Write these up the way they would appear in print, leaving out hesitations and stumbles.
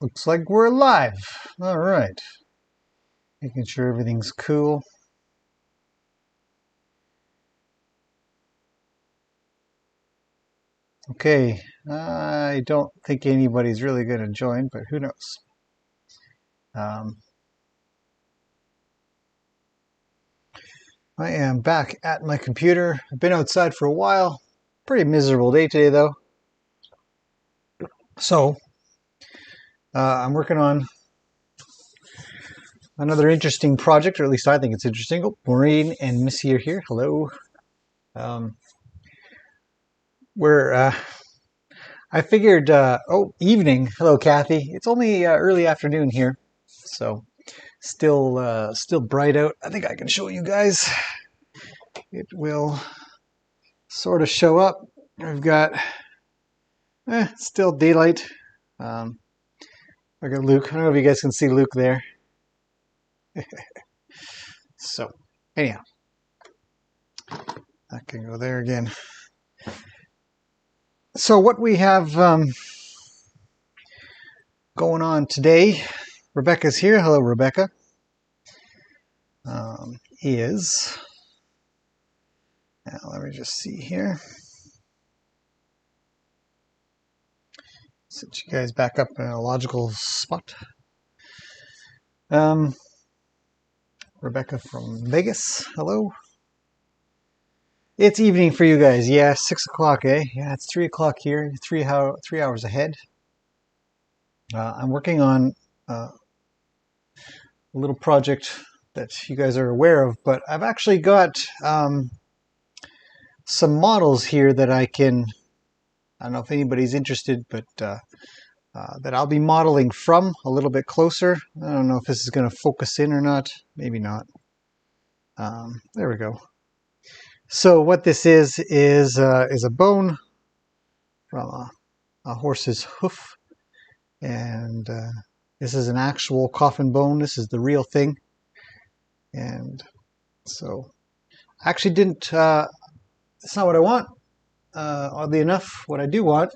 Looks like we're live. All right. Making sure everything's cool. Okay. I don't think anybody's really going to join, but who knows? I am back at my computer. I've been outside for a while. Pretty miserable day today, though. So, I'm working on another interesting project, or at least I think it's interesting. Oh, Maureen and Missy are here. Hello. We're I figured, evening. Hello, Kathy. It's only early afternoon here, so still bright out. I think I can show you guys. It will sort of show up. I've got still daylight. I got Luke. I don't know if you guys can see Luke there. So, anyhow, I can go there again. So what we have going on today, Rebecca's here. Hello, Rebecca. Now let me just see here. Set you guys back up in a logical spot. Rebecca from Vegas. Hello. It's evening for you guys. Yeah, 6 o'clock, eh? Yeah, it's 3 o'clock here. 3 hours ahead. I'm working on a little project that you guys are aware of, but I've actually got some models here that I don't know if anybody's interested, but that I'll be modeling from a little bit closer. I don't know if this is going to focus in or not. Maybe not. There we go. So what this is a bone from a horse's hoof, and this is an actual coffin bone. This is the real thing. And so I actually didn't, it's not what I want. Oddly enough, what I do want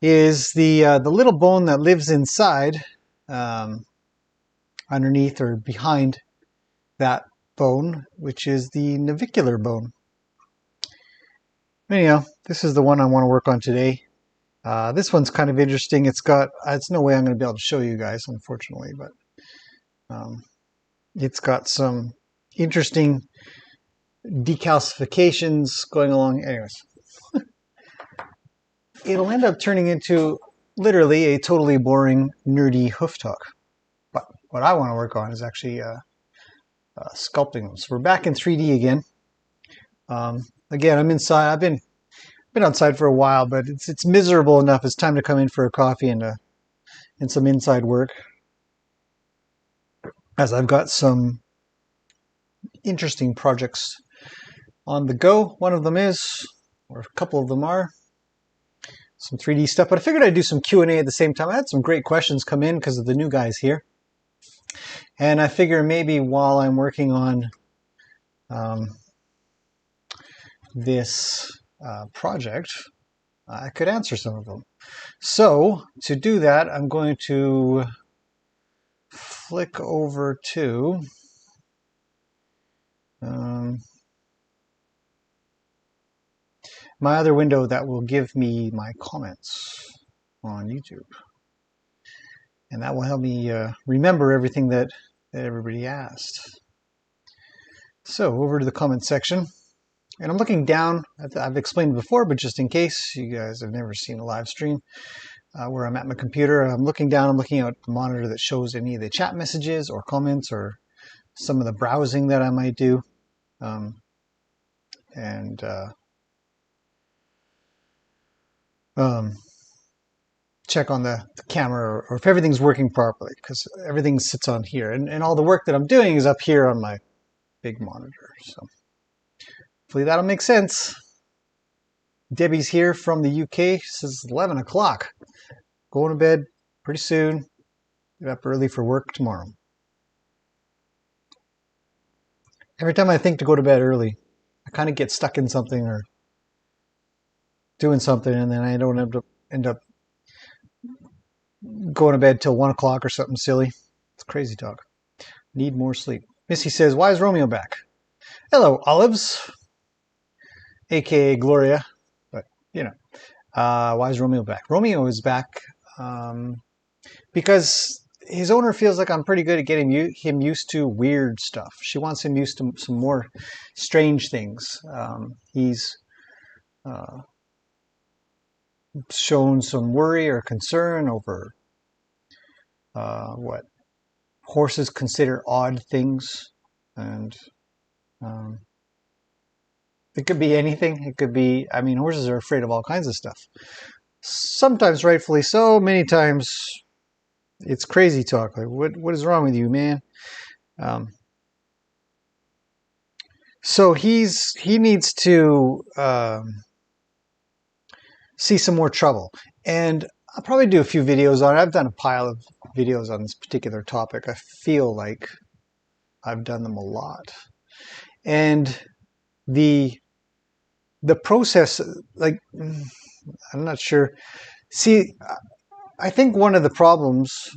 is the little bone that lives inside, underneath or behind that bone, which is the navicular bone. Anyhow, this is the one I want to work on today. This one's kind of interesting. It's no way I'm going to be able to show you guys, unfortunately, but it's got some interesting decalcifications going along. Anyways, it'll end up turning into literally a totally boring, nerdy hoof talk. But what I want to work on is actually sculpting them. So we're back in 3D again. Again, I'm inside. I've been outside for a while, but it's miserable enough. It's time to come in for a coffee and some inside work, as I've got some interesting projects on the go. One of them is, or a couple of them are, some 3D stuff. But I figured I'd do some Q&A at the same time. I had some great questions come in because of the new guys here. And I figure maybe while I'm working on this project, I could answer some of them. So to do that, I'm going to flick over to my other window that will give me my comments on YouTube. And that will help me remember everything that everybody asked. So over to the comment section. And I'm looking down. I've explained before, but just in case you guys have never seen a live stream, where I'm at my computer, I'm looking down, I'm looking at the monitor that shows any of the chat messages or comments or some of the browsing that I might do. Check on the camera or if everything's working properly, because everything sits on here. And all the work that I'm doing is up here on my big monitor. So hopefully that'll make sense. Debbie's here from the UK. She says 11 o'clock. Going to bed pretty soon. Get up early for work tomorrow. Every time I think to go to bed early, I kind of get stuck in something or doing something, and then I don't end up going to bed till 1 o'clock or something silly. It's crazy talk. Need more sleep. Missy says, why is Romeo back? Hello, Olives, aka Gloria. But, you know, why is Romeo back? Romeo is back because his owner feels like I'm pretty good at getting him used to weird stuff. She wants him used to some more strange things. He's shown some worry or concern over what horses consider odd things, and it could be anything. It could be, I mean, horses are afraid of all kinds of stuff. Sometimes rightfully so, many times it's crazy talk. Like, what is wrong with you, man? So he needs to see some more trouble. And I'll probably do a few videos on it. I've done a pile of videos on this particular topic. I feel like I've done them a lot. And the process, like, I'm not sure. See, I think one of the problems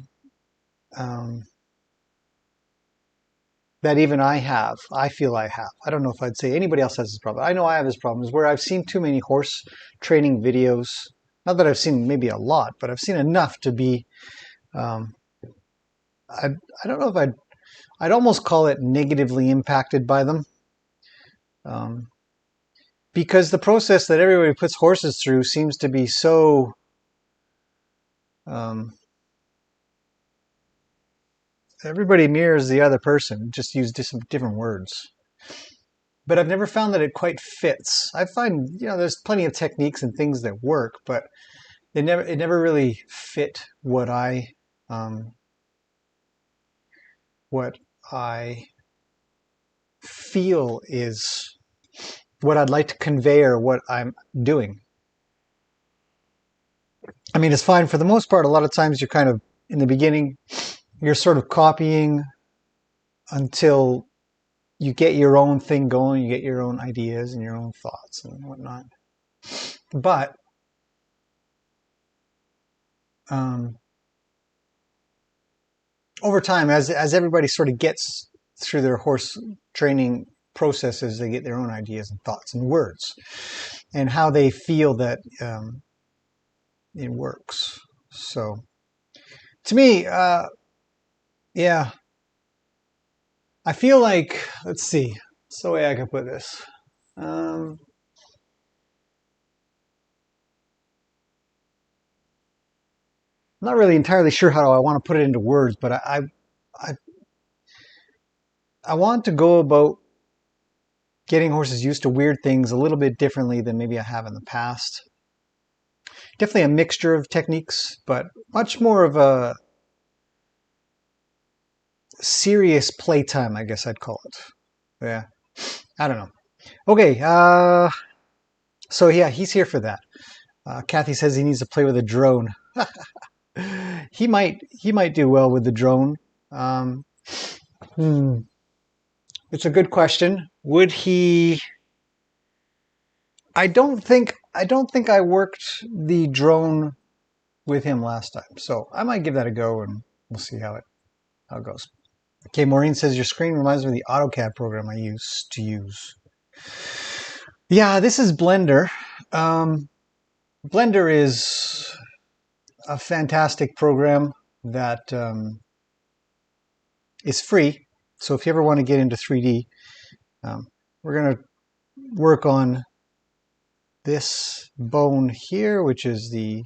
that even I feel I have, I don't know if I'd say anybody else has this problem. I know I have this problem, is where I've seen too many horse training videos. Not that I've seen maybe a lot, but I've seen enough to be, I don't know if I'd almost call it negatively impacted by them. Because the process that everybody puts horses through seems to be so everybody mirrors the other person, just use different words. But I've never found that it quite fits. I find, there's plenty of techniques and things that work, but it never really fit what I feel is what I'd like to convey or what I'm doing. I mean, it's fine for the most part. A lot of times you're kind of, in the beginning, you're sort of copying until you get your own thing going, you get your own ideas and your own thoughts and whatnot. But over time, as everybody sort of gets through their horse training processes, they get their own ideas and thoughts and words and how they feel that it works. So to me, yeah, I feel like, let's see, what's the way I can put this? I'm not really entirely sure how I want to put it into words, but I want to go about getting horses used to weird things a little bit differently than maybe I have in the past. Definitely a mixture of techniques, but much more of a serious playtime, I guess I'd call it. Yeah, I don't know. Okay, so yeah, he's here for that. Kathy says he needs to play with a drone. He might do well with the drone. It's a good question. Would he? I don't think I worked the drone with him last time, so I might give that a go, and we'll see how it goes. Okay, Maureen says your screen reminds me of the AutoCAD program I used to use. Yeah, this is Blender. Blender is a fantastic program that is free. So if you ever want to get into 3D, we're going to work on this bone here, which is the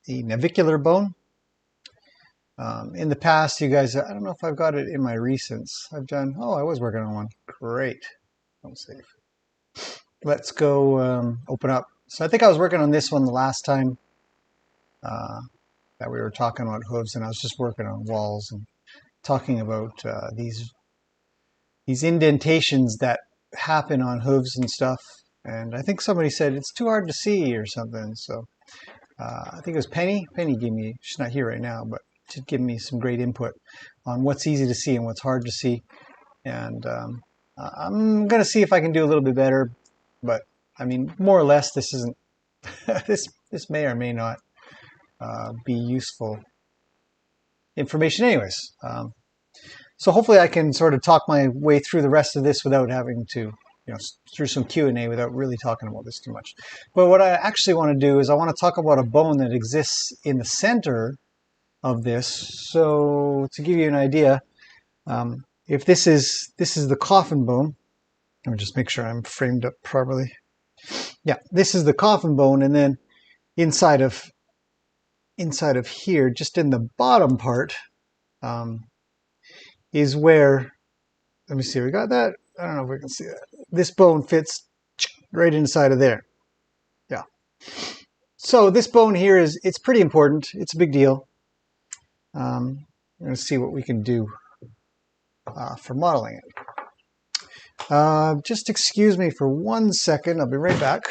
navicular bone. In the past, you guys, I don't know if I've got it in my recents. I was working on one. Great. Don't save. Let's go open up. So I think I was working on this one the last time that we were talking about hooves, and I was just working on walls and talking about these indentations that happen on hooves and stuff. And I think somebody said it's too hard to see or something. So I think it was Penny. Penny gave me, she's not here right now, but she'd give me some great input on what's easy to see and what's hard to see. And I'm going to see if I can do a little bit better. But I mean, more or less, this isn't, this may or may not be useful information anyways. So hopefully I can sort of talk my way through the rest of this without having to, through some Q&A without really talking about this too much. But what I actually want to do is I want to talk about a bone that exists in the center of this. So to give you an idea, if this is the coffin bone, let me just make sure I'm framed up properly. Yeah, this is the coffin bone, and then inside of here, just in the bottom part, is where, let me see, we got that? I don't know if we can see that. This bone fits right inside of there. Yeah. So this bone here it's pretty important. It's a big deal. I'm going to see what we can do for modeling it. Just excuse me for 1 second. I'll be right back.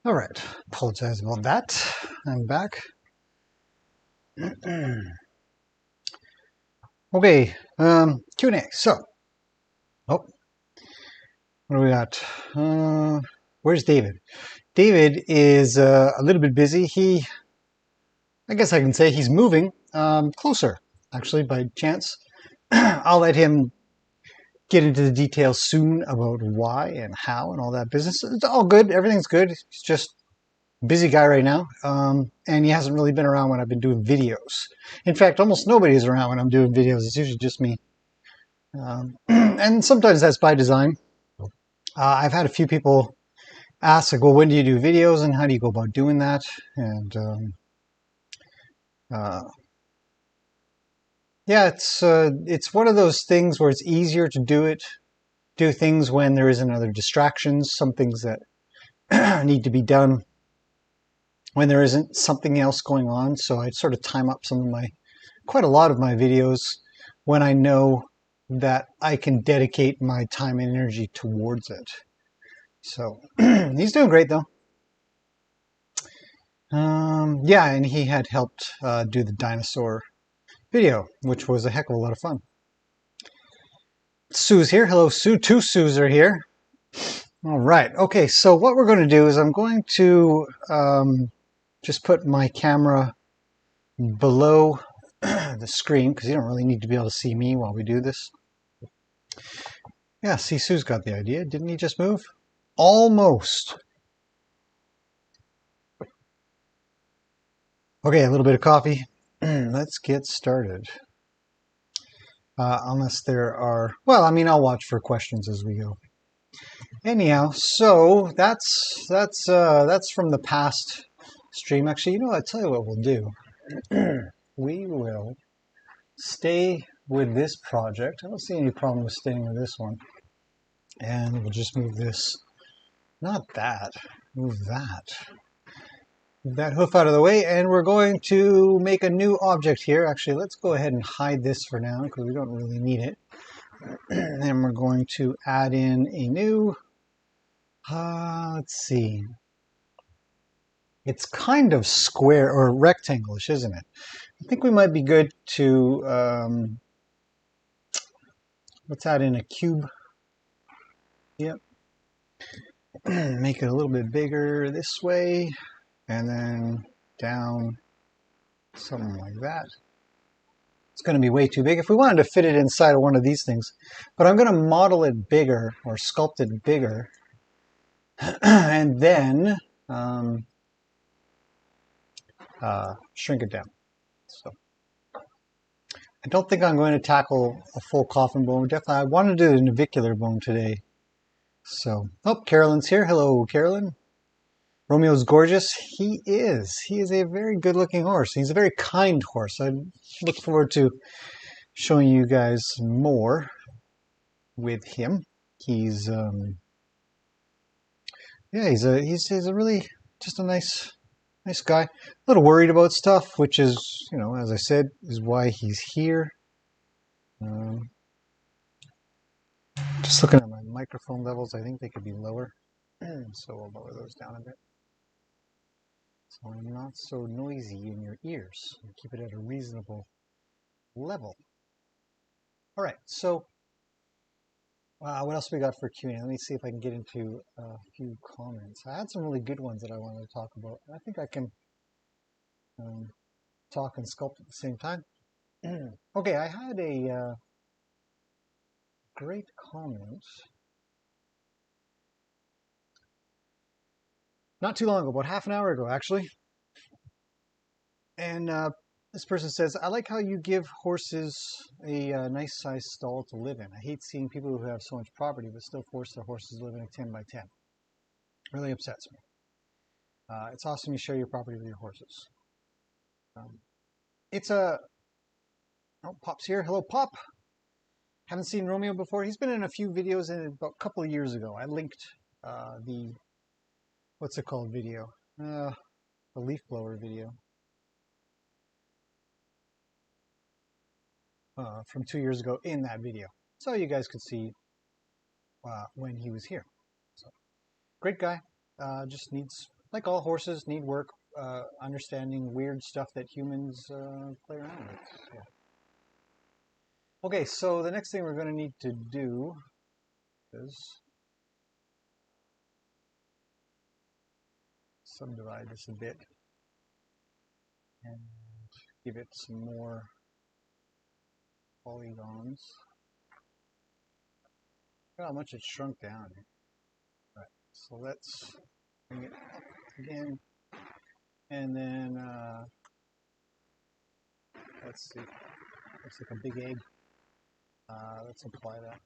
All right, apologize about that. I'm back. Okay, Q&A. So, oh, what do we got? Where's David? David is a little bit busy. I guess I can say he's moving closer, actually, by chance. I'll let him get into the details soon about why and how and all that business. It's all good. Everything's good. He's just busy guy right now, and he hasn't really been around when I've been doing videos. In fact, almost nobody's around when I'm doing videos. It's usually just me, and sometimes that's by design. I've had a few people ask, like, well, when do you do videos and how do you go about doing that? And uh, yeah, it's one of those things where it's easier to do things when there isn't other distractions, some things that need to be done when there isn't something else going on. So I sort of time up quite a lot of my videos when I know that I can dedicate my time and energy towards it. So he's doing great though. Yeah, and he had helped do the dinosaur video, which was a heck of a lot of fun. Sue's here. Hello, Sue. Two Sues are here. All right. Okay, so what we're going to do is I'm going to just put my camera below the screen because you don't really need to be able to see me while we do this. Yeah, see, Sue's got the idea. Didn't he just move? Almost. Okay, a little bit of coffee. Let's get started. Unless there are, well, I mean, I'll watch for questions as we go. Anyhow, so that's from the past stream. Actually, you know what? I'll tell you what we'll do. We will stay with this project. I don't see any problem with staying with this one. And we'll just move this, not that, move that. Move that hoof out of the way, and we're going to make a new object here. Actually, let's go ahead and hide this for now because we don't really need it. And we're going to add in a new, let's see. It's kind of square or rectangle-ish, isn't it? I think we might be good to, let's add in a cube. Yep. Make it a little bit bigger this way, and then down, something like that. It's going to be way too big if we wanted to fit it inside of one of these things. But I'm going to model it bigger or sculpt it bigger, and then shrink it down. So I don't think I'm going to tackle a full coffin bone. Definitely, I want to do the navicular bone today. So, oh, Carolyn's here. Hello, Carolyn. Romeo's gorgeous. He is. He is a very good-looking horse. He's a very kind horse. I look forward to showing you guys more with him. He's yeah, he's a really just a nice guy. A little worried about stuff, which is, you know, as I said, is why he's here. Just looking at my microphone levels, I think they could be lower. So we'll lower those down a bit. So I'm not so noisy in your ears. And keep it at a reasonable level. All right, so what else we got for Q&A? Let me see if I can get into a few comments. I had some really good ones that I wanted to talk about. I think I can talk and sculpt at the same time. Okay, I had a great comment not too long ago, about half an hour ago, actually. And this person says, I like how you give horses a nice sized stall to live in. I hate seeing people who have so much property but still force their horses to live in a 10 by 10. Really upsets me. It's awesome you share your property with your horses. It's a... Oh, Pop's here. Hello, Pop. Haven't seen Romeo before. He's been in a few videos about a couple of years ago. I linked the... What's it called video? The leaf blower video. From 2 years ago in that video. So you guys could see when he was here. So, great guy. Just needs like all horses, need work understanding weird stuff that humans play around with. So. Okay, so the next thing we're going to need to do is subdivide this a bit and give it some more polygons. Look how much it's shrunk down. Right, so let's bring it up again, and then let's see, looks like a big egg. Let's apply that.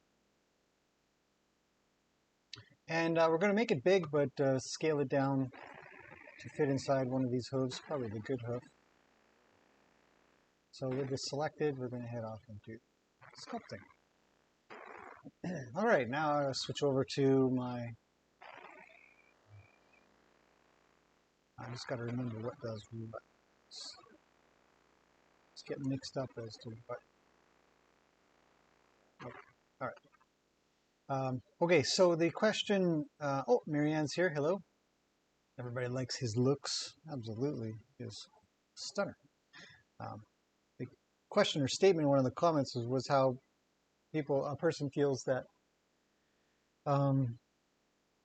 And we're going to make it big, but scale it down to fit inside one of these hooves, probably the good hoof. So with this selected, we're going to head off and do sculpting. All right, now I'll switch over to my... I just got to remember what does what. It's getting mixed up as to what. Okay. All right. Okay, so the question... oh, Marianne's here. Hello. Everybody likes his looks. Absolutely. He's stunner. The question or statement in one of the comments was how a person feels that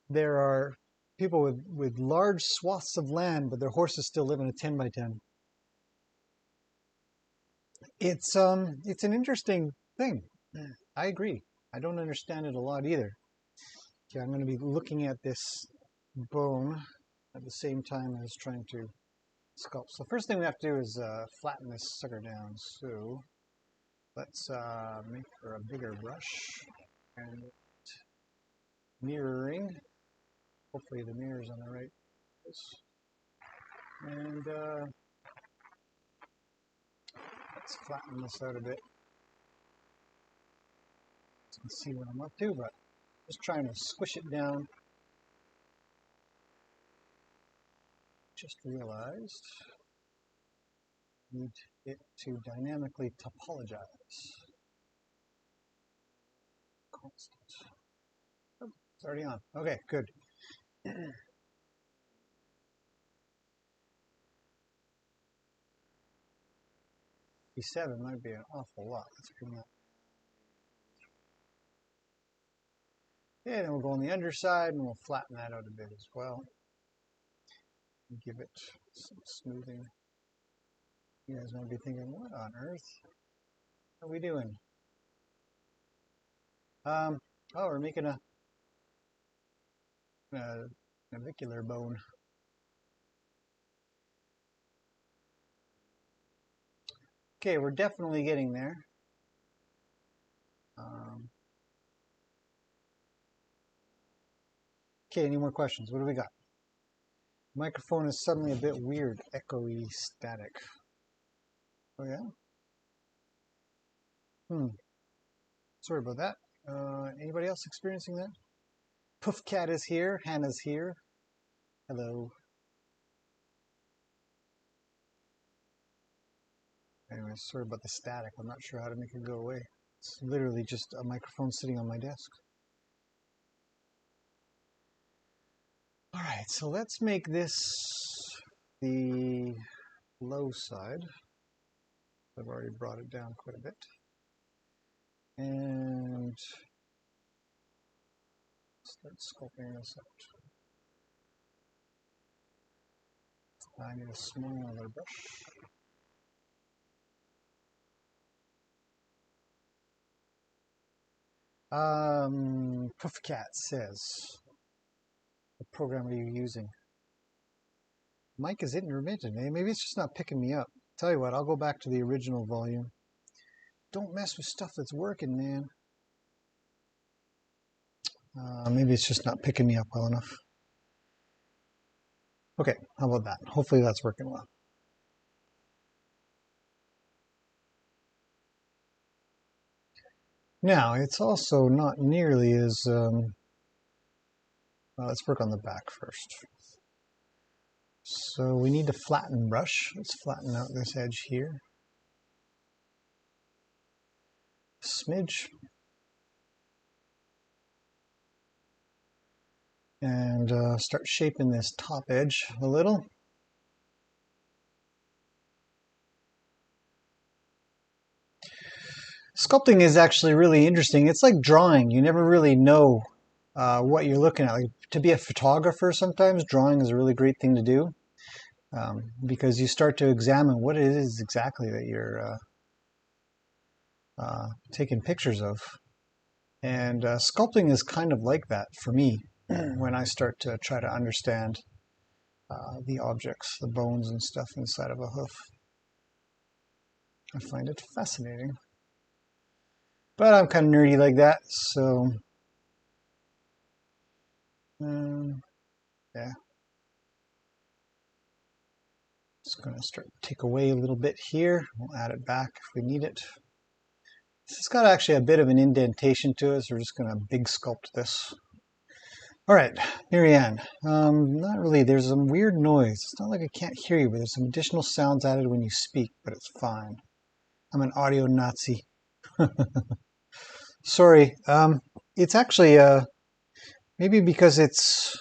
there are people with large swaths of land, but their horses still live in a 10 by 10. It's an interesting thing. I agree. I don't understand it a lot either. Okay, I'm going to be looking at this bone at the same time as trying to sculpt. So first thing we have to do is flatten this sucker down. So let's make for a bigger brush and mirroring. Hopefully the mirror's on the right place. And let's flatten this out a bit. You can see what I'm up to, but just trying to squish it down. Just realized I need it to dynamically topologize. Constant. Oh, it's already on. Okay, good. 7 might be an awful lot. Let's bring that. Yeah, then we'll go on the underside and we'll flatten that out a bit as well. And give it some smoothing. You guys might be thinking, what on earth are we doing? Oh, we're making a navicular bone. Okay, we're definitely getting there. Okay, any more questions? What do we got? Microphone is suddenly a bit weird, echoey, static. Oh yeah? Sorry about that. Anybody else experiencing that? Poof Cat is here. Hannah's here. Hello. Anyway, sorry about the static. I'm not sure how to make it go away. It's literally just a microphone sitting on my desk. All right, so let's make this the low side. I've already brought it down quite a bit. And start sculpting this out. I need a smaller brush. Puffcat says, what program are you using? Mic is intermittent. Maybe it's just not picking me up. Tell you what, I'll go back to the original volume. Don't mess with stuff that's working, man. Maybe it's just not picking me up well enough. Okay, how about that? Hopefully that's working well. Now, it's also not nearly as... well, let's work on the back first. So we need to flatten brush. Let's flatten out this edge here. Smidge. and start shaping this top edge a little. Sculpting is actually really interesting. It's like drawing. You never really know what you're looking at. Like, to be a photographer, sometimes drawing is a really great thing to do, because you start to examine what it is exactly that you're taking pictures of. And sculpting is kind of like that for me when I start to try to understand the objects, the bones and stuff inside of a hoof. I find it fascinating. But I'm kind of nerdy like that, so yeah. Just going to start to take away a little bit here. We'll add it back if we need it. This has got actually a bit of an indentation to it, so we're just going to big sculpt this. All right, Marianne. Not really. There's some weird noise. It's not like I can't hear you, but there's some additional sounds added when you speak, but it's fine. I'm an audio Nazi. Sorry. It's actually maybe because it's.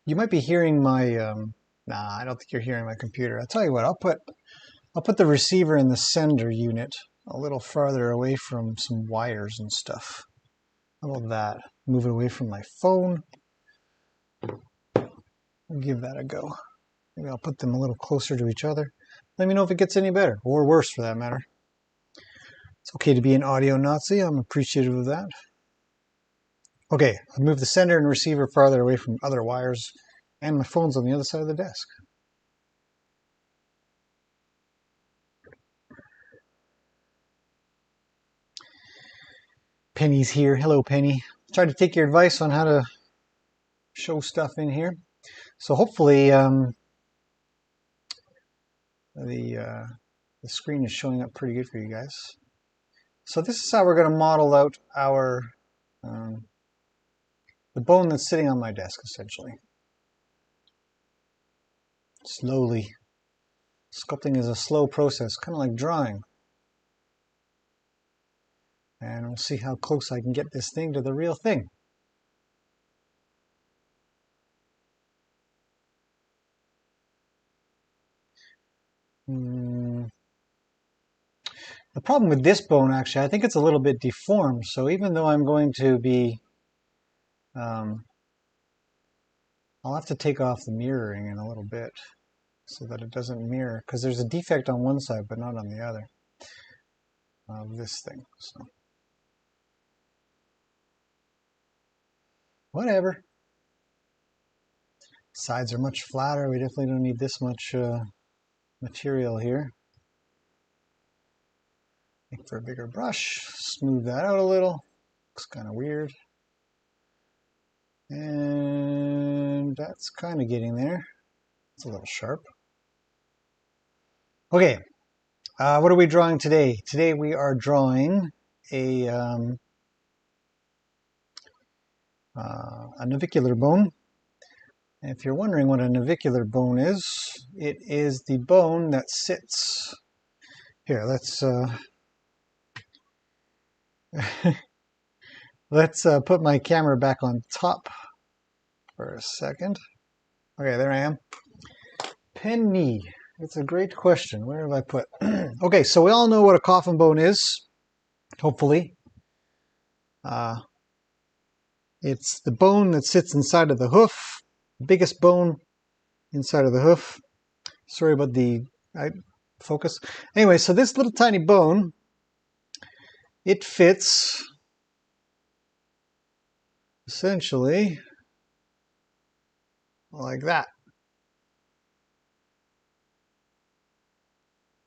You might be hearing my. Nah, I don't think you're hearing my computer. I'll tell you what. I'll put the receiver in the sender unit a little farther away from some wires and stuff. How about that? Move it away from my phone. I'll give that a go. Maybe I'll put them a little closer to each other. Let me know if it gets any better, or worse for that matter. It's okay to be an audio Nazi. I'm appreciative of that. Okay, I'll move the sender and receiver farther away from other wires, and my phone's on the other side of the desk. Penny's here. Hello, Penny. Tried to take your advice on how to show stuff in here. So hopefully the screen is showing up pretty good for you guys. So this is how we're going to model out our the bone that's sitting on my desk, essentially. Slowly. Sculpting is a slow process, kind of like drawing. And we'll see how close I can get this thing to the real thing. The problem with this bone, actually, I think it's a little bit deformed. So even though I'm going to be, I'll have to take off the mirroring in a little bit so that it doesn't mirror, because there's a defect on one side but not on the other of this thing. So whatever. Sides are much flatter. We definitely don't need this much material here. Make for a bigger brush. Smooth that out a little. Looks kind of weird. And that's kind of getting there. It's a little sharp. Okay, what are we drawing today? Today we are drawing a navicular bone. And if you're wondering what a navicular bone is, it is the bone that sits here. Let's put my camera back on top for a second. Okay, there I am. Penny. It's a great question. Where have I put? Okay, so we all know what a coffin bone is, hopefully. It's the bone that sits inside of the hoof, biggest bone inside of the hoof. Sorry about the focus. Anyway, so this little tiny bone, it fits essentially like that.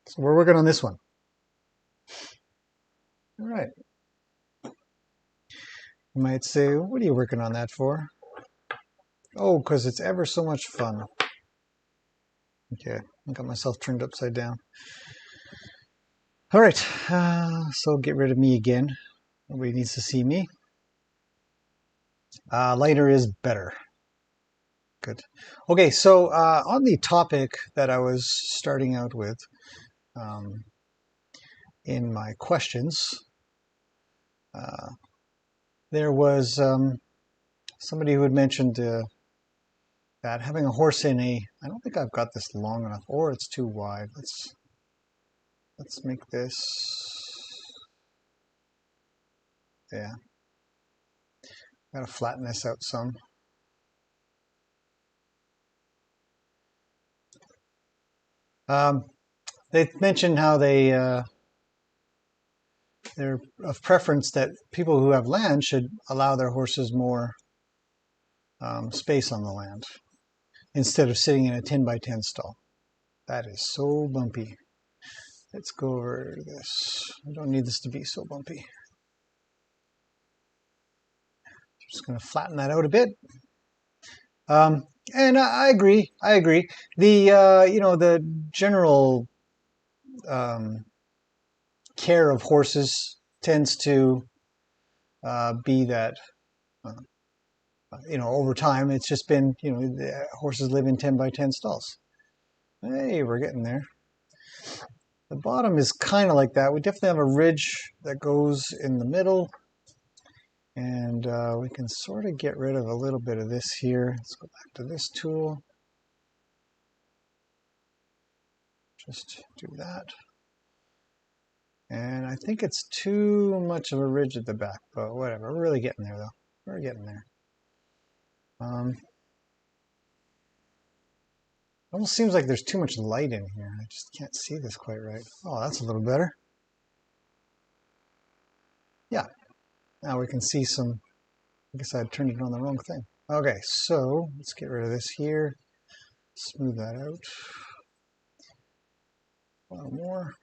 So we're working on this one. All right. You might say, what are you working on that for? Oh, because it's ever so much fun. Okay, I got myself turned upside down. All right, so get rid of me again. Nobody needs to see me. Lighter is better. Good. Okay, so on the topic that I was starting out with in my questions, there was somebody who had mentioned that having a horse in a, I don't think I've got this long enough, or it's too wide. Let's make this, yeah. Gotta flatten this out some. They mentioned how they're of preference that people who have land should allow their horses more space on the land instead of sitting in a 10 by 10 stall. That is so bumpy. Let's go over this. I don't need this to be so bumpy. Just going to flatten that out a bit. And I agree. The the general care of horses tends to be that over time it's just been the horses live in 10 by 10 stalls. Hey, we're getting there. The bottom is kind of like that. We definitely have a ridge that goes in the middle. And we can sort of get rid of a little bit of this here. Let's go back to this tool. Just do that. And I think it's too much of a ridge at the back, but whatever. We're really getting there, though. We're getting there. Almost seems like there's too much light in here. I just can't see this quite right. Oh, that's a little better. Yeah. Now we can see some. I guess I turned it on the wrong thing. Okay, so let's get rid of this here. Smooth that out. A little more.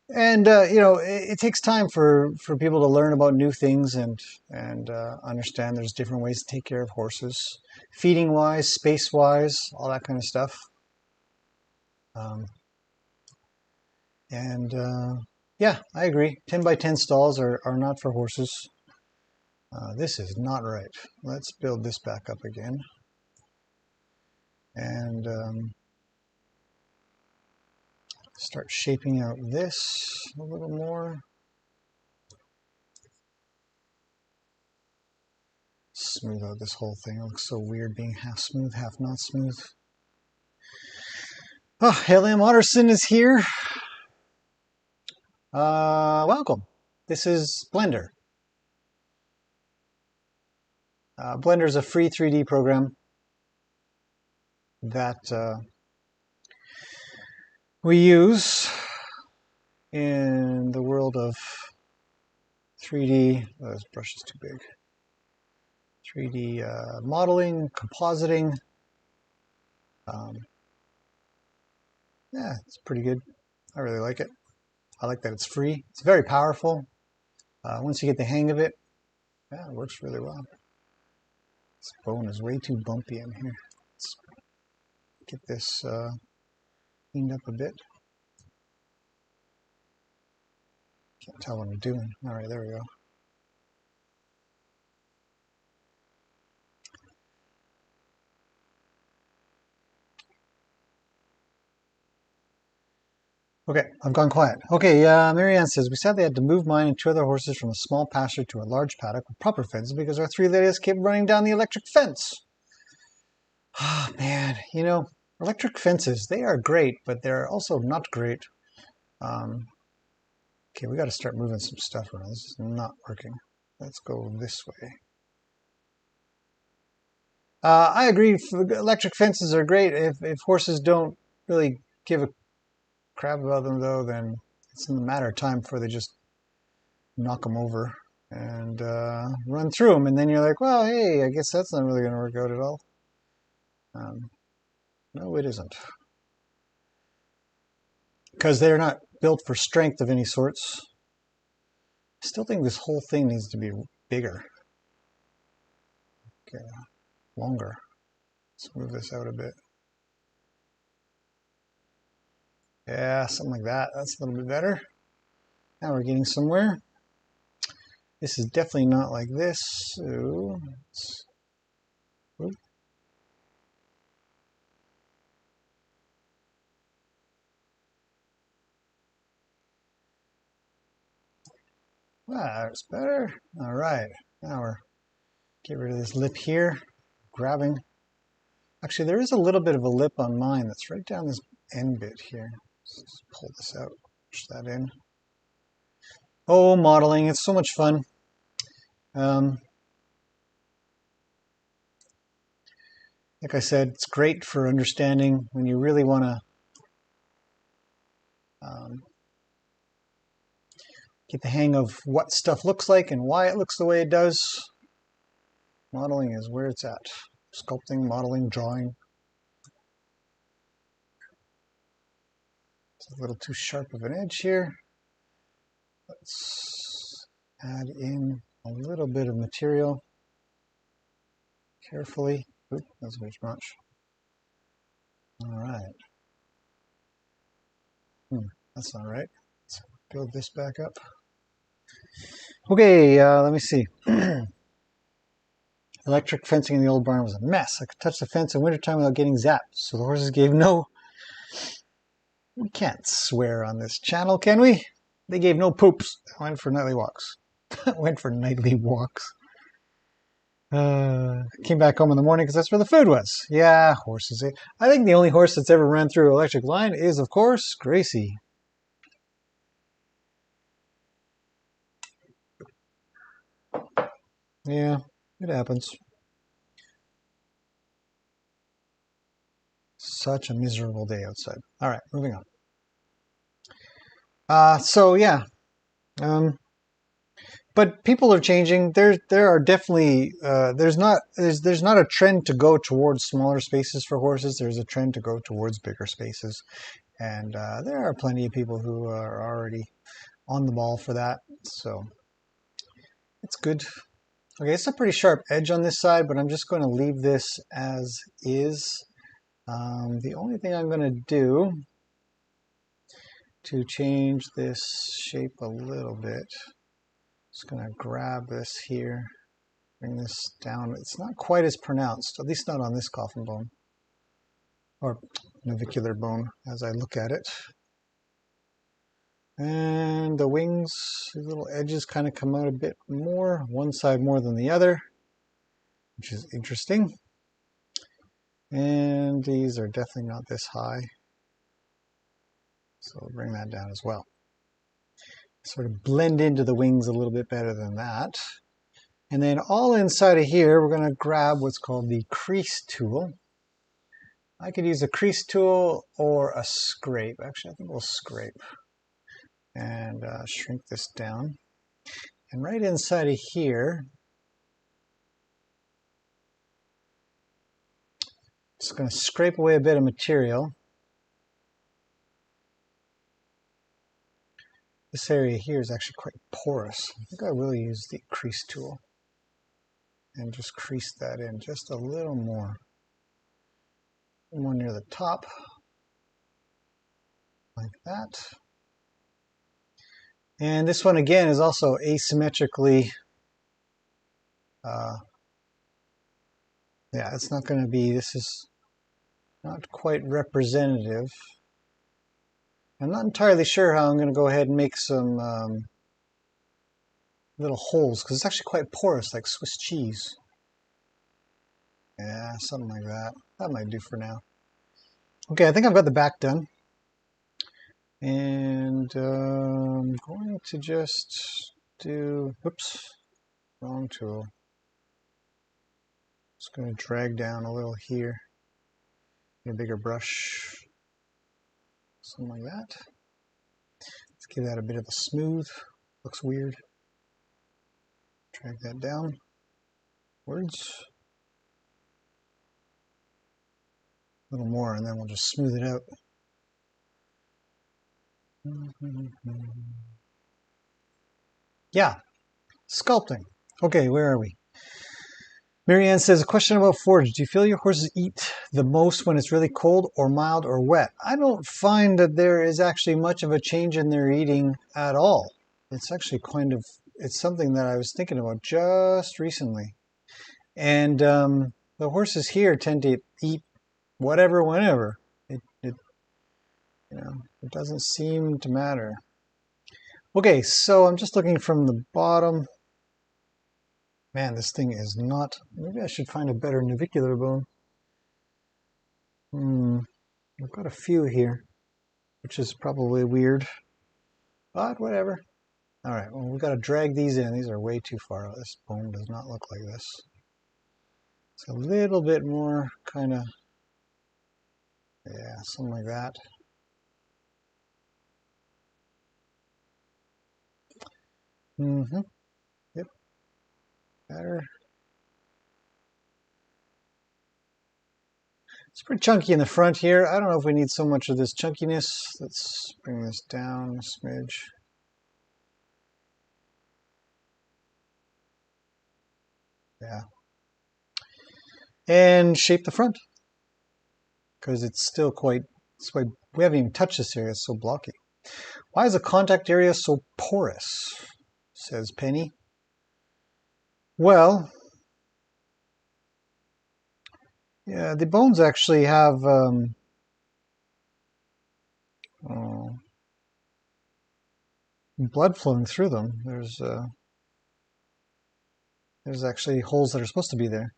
It takes time for people to learn about new things and understand there's different ways to take care of horses, feeding wise, space wise, all that kind of stuff. Yeah, I agree. 10 by 10 stalls are not for horses. This is not right. Let's build this back up again. And start shaping out this a little more. Smooth out this whole thing. It looks so weird being half smooth, half not smooth. Oh, Helium Otterson is here. Welcome. This is Blender. Blender is a free 3D program that we use in the world of 3D. Oh, this brush is too big. 3D modeling, compositing. Yeah, it's pretty good. I really like it. I like that it's free. It's very powerful. Once you get the hang of it, yeah, it works really well. This bone is way too bumpy in here. Let's get this cleaned up a bit. Can't tell what I'm doing. All right, there we go. Okay, I've gone quiet. Okay, Marianne says, we sadly had to move mine and two other horses from a small pasture to a large paddock with proper fences because our three ladies kept running down the electric fence. Ah, oh, man, electric fences, they are great, but they're also not great. Okay, we got to start moving some stuff around. This is not working. Let's go this way. I agree, electric fences are great. If horses don't really give a crap about them, though, then it's a matter of time before they just knock them over and run through them. And then you're like, well, hey, I guess that's not really going to work out at all. No, it isn't. Because they're not built for strength of any sorts. I still think this whole thing needs to be bigger. Okay, longer. Let's move this out a bit. Yeah, something like that. That's a little bit better. Now we're getting somewhere. This is definitely not like this. So That's better. All right. Now we're get rid of this lip here. Grabbing. Actually, there is a little bit of a lip on mine that's right down this end bit here. Let's just pull this out, push that in. Oh, modeling, it's so much fun. Like I said, it's great for understanding when you really want to get the hang of what stuff looks like and why it looks the way it does. Modeling is where it's at. Sculpting, modeling, drawing. It's a little too sharp of an edge here. Let's add in a little bit of material carefully. Oop, that's way too much. All right. That's not right. Let's build this back up. Okay, let me see. Electric fencing in the old barn was a mess. I could touch the fence in wintertime without getting zapped, so the horses gave no... We can't swear on this channel, can we? They gave no poops. They went for nightly walks. Went for nightly walks. Came back home in the morning because that's where the food was. Yeah, horses. I think the only horse that's ever ran through an electric line is, of course, Gracie. Yeah, it happens. Such a miserable day outside. All right, moving on. So yeah, but people are changing. There are definitely there's not a trend to go towards smaller spaces for horses. There's a trend to go towards bigger spaces, and there are plenty of people who are already on the ball for that. So it's good. Okay, it's a pretty sharp edge on this side, but I'm just going to leave this as is. The only thing I'm going to do to change this shape a little bit, just going to grab this here, bring this down. It's not quite as pronounced, at least not on this coffin bone, or navicular bone as I look at it. And the wings, the little edges kind of come out a bit more, one side more than the other, which is interesting. And these are definitely not this high. So we'll bring that down as well. Sort of blend into the wings a little bit better than that. And then all inside of here, we're going to grab what's called the crease tool. I could use a crease tool or a scrape. Actually, I think we'll scrape. And shrink this down. And right inside of here, just going to scrape away a bit of material. This area here is actually quite porous. I think I will use the crease tool and just crease that in just a little more near the top, like that. And this one again is also asymmetrically, yeah, it's not going to be, this is not quite representative. I'm not entirely sure how I'm going to go ahead and make some little holes, because it's actually quite porous, like Swiss cheese. Yeah, something like that. That might do for now. Okay, I think I've got the back done. And I'm going to just do, oops, wrong tool. Just going to drag down a little here. Get a bigger brush. Something like that. Let's give that a bit of a smooth. Looks weird. Drag that down. Words. A little more, and then we'll just smooth it out. Yeah, sculpting. Okay, where are we? Marianne says, a question about forage. Do you feel your horses eat the most when it's really cold or mild or wet? I don't find that there is actually much of a change in their eating at all. It's actually kind of, it's something that I was thinking about just recently. And the horses here tend to eat whatever, whenever. It doesn't seem to matter. Okay, so I'm just looking from the bottom. Man, this thing is not... Maybe I should find a better navicular bone. I've got a few here, which is probably weird, but whatever. All right, well, we've got to drag these in. These are way too far out. This bone does not look like this. It's a little bit more kind of, yeah, something like that. Yep, better. It's pretty chunky in the front here. I don't know if we need so much of this chunkiness. Let's bring this down a smidge. Yeah. And shape the front, because it's still quite, we haven't even touched this area, it's so blocky. Why is the contact area so porous? Says Penny. Well, yeah, the bones actually have blood flowing through them. There's actually holes that are supposed to be there.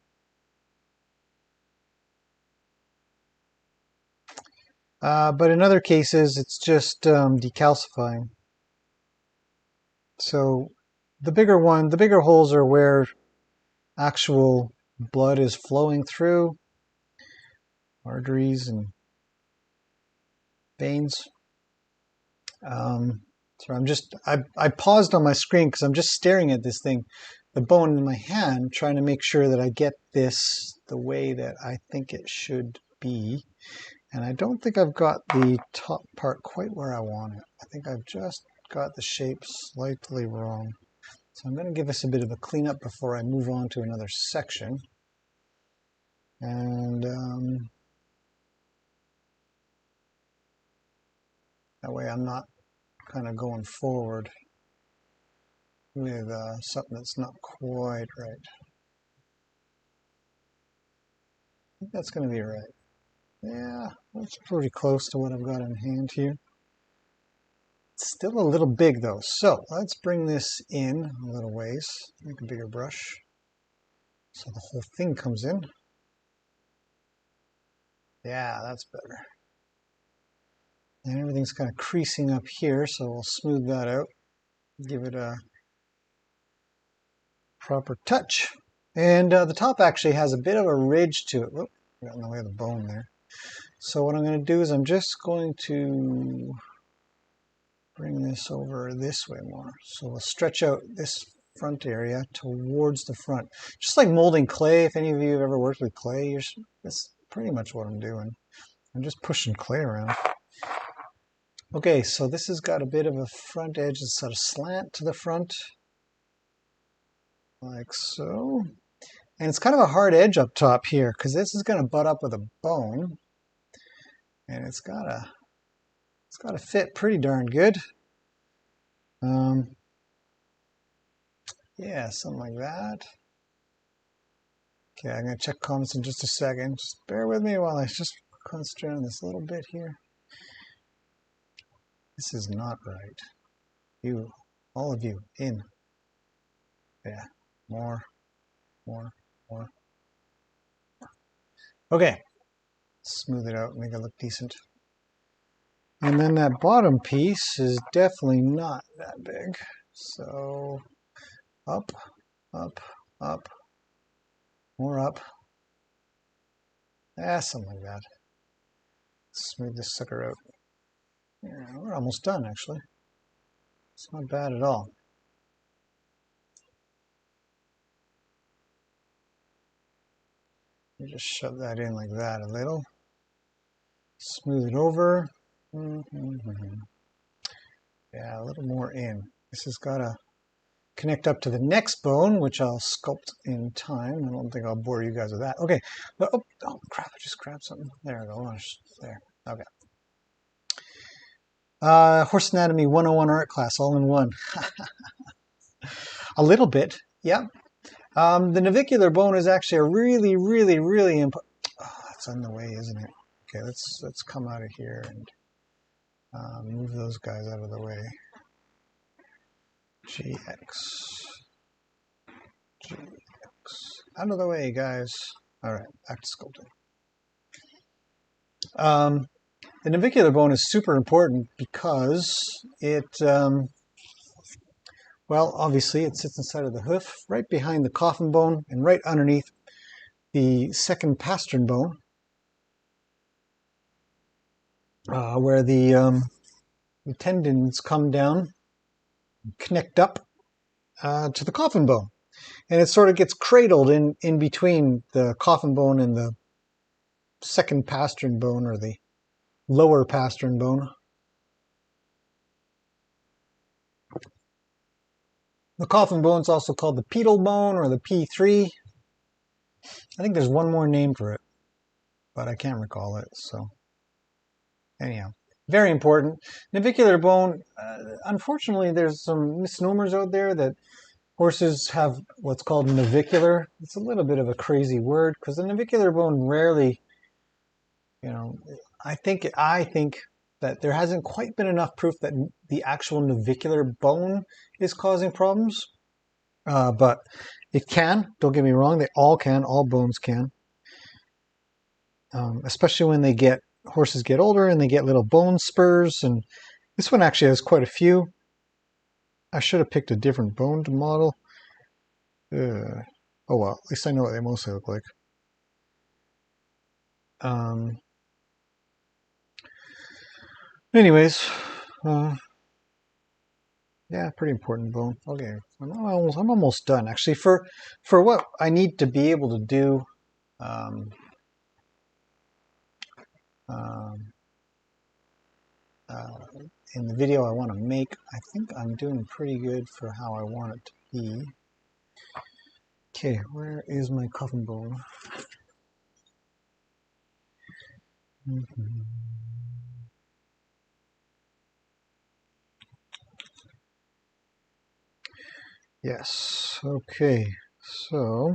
But in other cases, it's just decalcifying. So the bigger holes are where actual blood is flowing through, arteries and veins. So I paused on my screen because I'm just staring at this thing, the bone in my hand, trying to make sure that I get this the way that I think it should be. And I don't think I've got the top part quite where I want it. I think I've just got the shape slightly wrong. So I'm going to give this a bit of a cleanup before I move on to another section. And that way I'm not kind of going forward with something that's not quite right. I think that's going to be right. Yeah, that's pretty close to what I've got in hand here. It's still a little big though, so let's bring this in a little ways. Make a bigger brush so the whole thing comes in. Yeah, that's better. And everything's kind of creasing up here, so we'll smooth that out. Give it a proper touch. And the top actually has a bit of a ridge to it. Whoop, got in the way of the bone there. So what I'm going to do is I'm just going to bring this over this way more. So we'll stretch out this front area towards the front. Just like molding clay, if any of you have ever worked with clay, that's pretty much what I'm doing. I'm just pushing clay around. Okay, so this has got a bit of a front edge that's sort of slant to the front, like so. And it's kind of a hard edge up top here, because this is going to butt up with a bone. And it's got to fit pretty darn good. Yeah, something like that. Okay, I'm going to check comments in just a second. Just bear with me while I just concentrate on this little bit here. This is not right. You, all of you, in. Yeah, more. Okay, smooth it out, make it look decent. And then that bottom piece is definitely not that big. So up, more up. Something like that. Smooth this sucker out. Yeah, we're almost done actually. It's not bad at all. You just shove that in like that a little. Smooth it over. Yeah, a little more in. This has got to connect up to the next bone, which I'll sculpt in time. I don't think I'll bore you guys with that. Okay, but oh crap! I just grabbed something. There we go. There. Okay. Horse Anatomy 101 art class, all in one. A little bit, yeah. The navicular bone is actually a really important. Oh, it's in the way, isn't it? Okay, let's come out of here and move those guys out of the way. GX. Out of the way, guys. All right, back to sculpting. The navicular bone is super important because it, well, obviously it sits inside of the hoof, right behind the coffin bone, and right underneath the second pastern bone, where the tendons come down, connect up to the coffin bone. And it sort of gets cradled in between the coffin bone and the second pastern bone, or the lower pastern bone. The coffin bone is also called the pedal bone, or the P3. I think there's one more name for it, but I can't recall it. So anyhow, very important. Navicular bone, unfortunately, there's some misnomers out there that horses have what's called navicular. It's a little bit of a crazy word because the navicular bone rarely, I think that there hasn't quite been enough proof that the actual navicular bone is causing problems. But it can, don't get me wrong, they all can, all bones can. Especially when horses get older and they get little bone spurs, and this one actually has quite a few. I should have picked a different bone to model. Oh well, at least I know what they mostly look like. Anyways, yeah, pretty important bone. Okay, I'm almost done actually. For what I need to be able to do, in the video I want to make, I think I'm doing pretty good for how I want it to be. Okay, where is my coffin bone? Yes, okay, so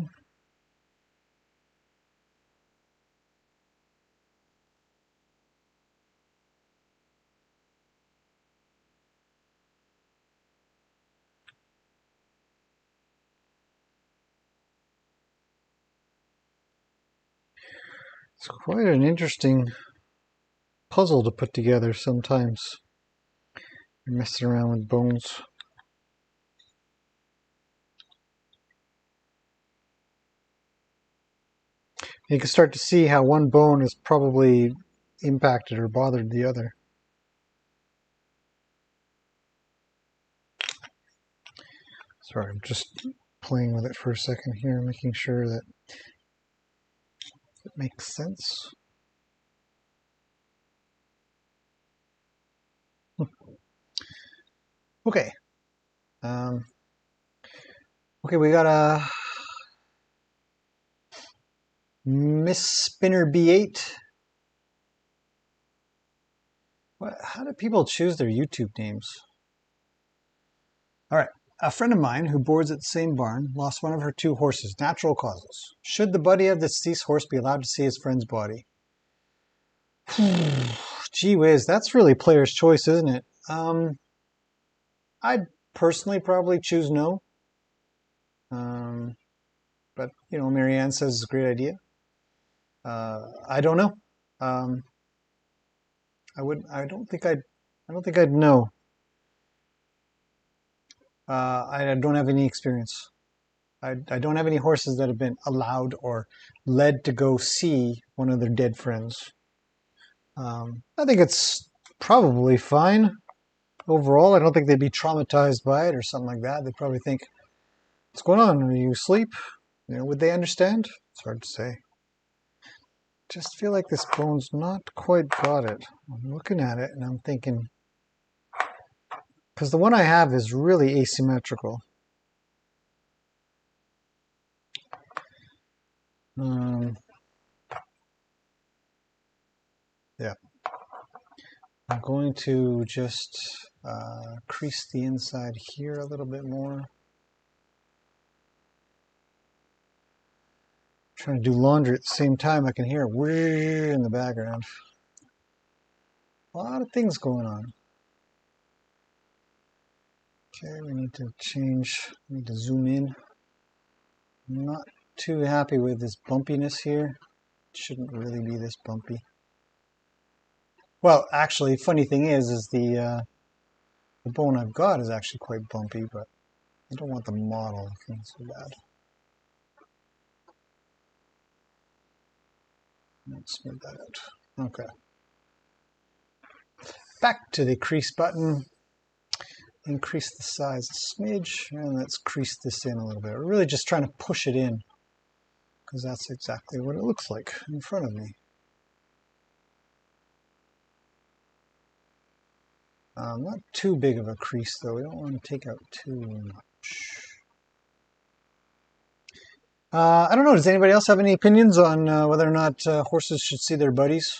it's quite an interesting puzzle to put together sometimes. You're messing around with bones. You can start to see how one bone is probably impacted or bothered the other. Sorry, I'm just playing with it for a second here, making sure that it makes sense. Okay. Okay, we got a Miss Spinner B8. How do people choose their YouTube names? All right. A friend of mine who boards at the same barn lost one of her 2 horses, natural causes. Should the buddy of the deceased horse be allowed to see his friend's body? Gee whiz, that's really player's choice, isn't it? I'd personally probably choose no. But Marianne says it's a great idea. I don't know. I don't think I'd know. I don't have any experience. I don't have any horses that have been allowed or led to go see one of their dead friends. I think it's probably fine overall. I don't think they'd be traumatized by it or something like that. They'd probably think, what's going on? Are you asleep? Would they understand? It's hard to say. Just feel like this bone's not quite got it. I'm looking at it and I'm thinking, because the one I have is really asymmetrical. Yeah. I'm going to just crease the inside here a little bit more. Trying to do laundry at the same time. I can hear a whir in the background. A lot of things going on. Okay, we need to zoom in. I'm not too happy with this bumpiness here. It shouldn't really be this bumpy. Well, actually, funny thing is the bone I've got is actually quite bumpy, but I don't want the model looking so bad. Let's smooth that out. Okay. Back to the crease button. Increase the size a smidge, and let's crease this in a little bit. We're really just trying to push it in, because that's exactly what it looks like in front of me. Not too big of a crease, though. We don't want to take out too much. I don't know. Does anybody else have any opinions on whether or not horses should see their buddies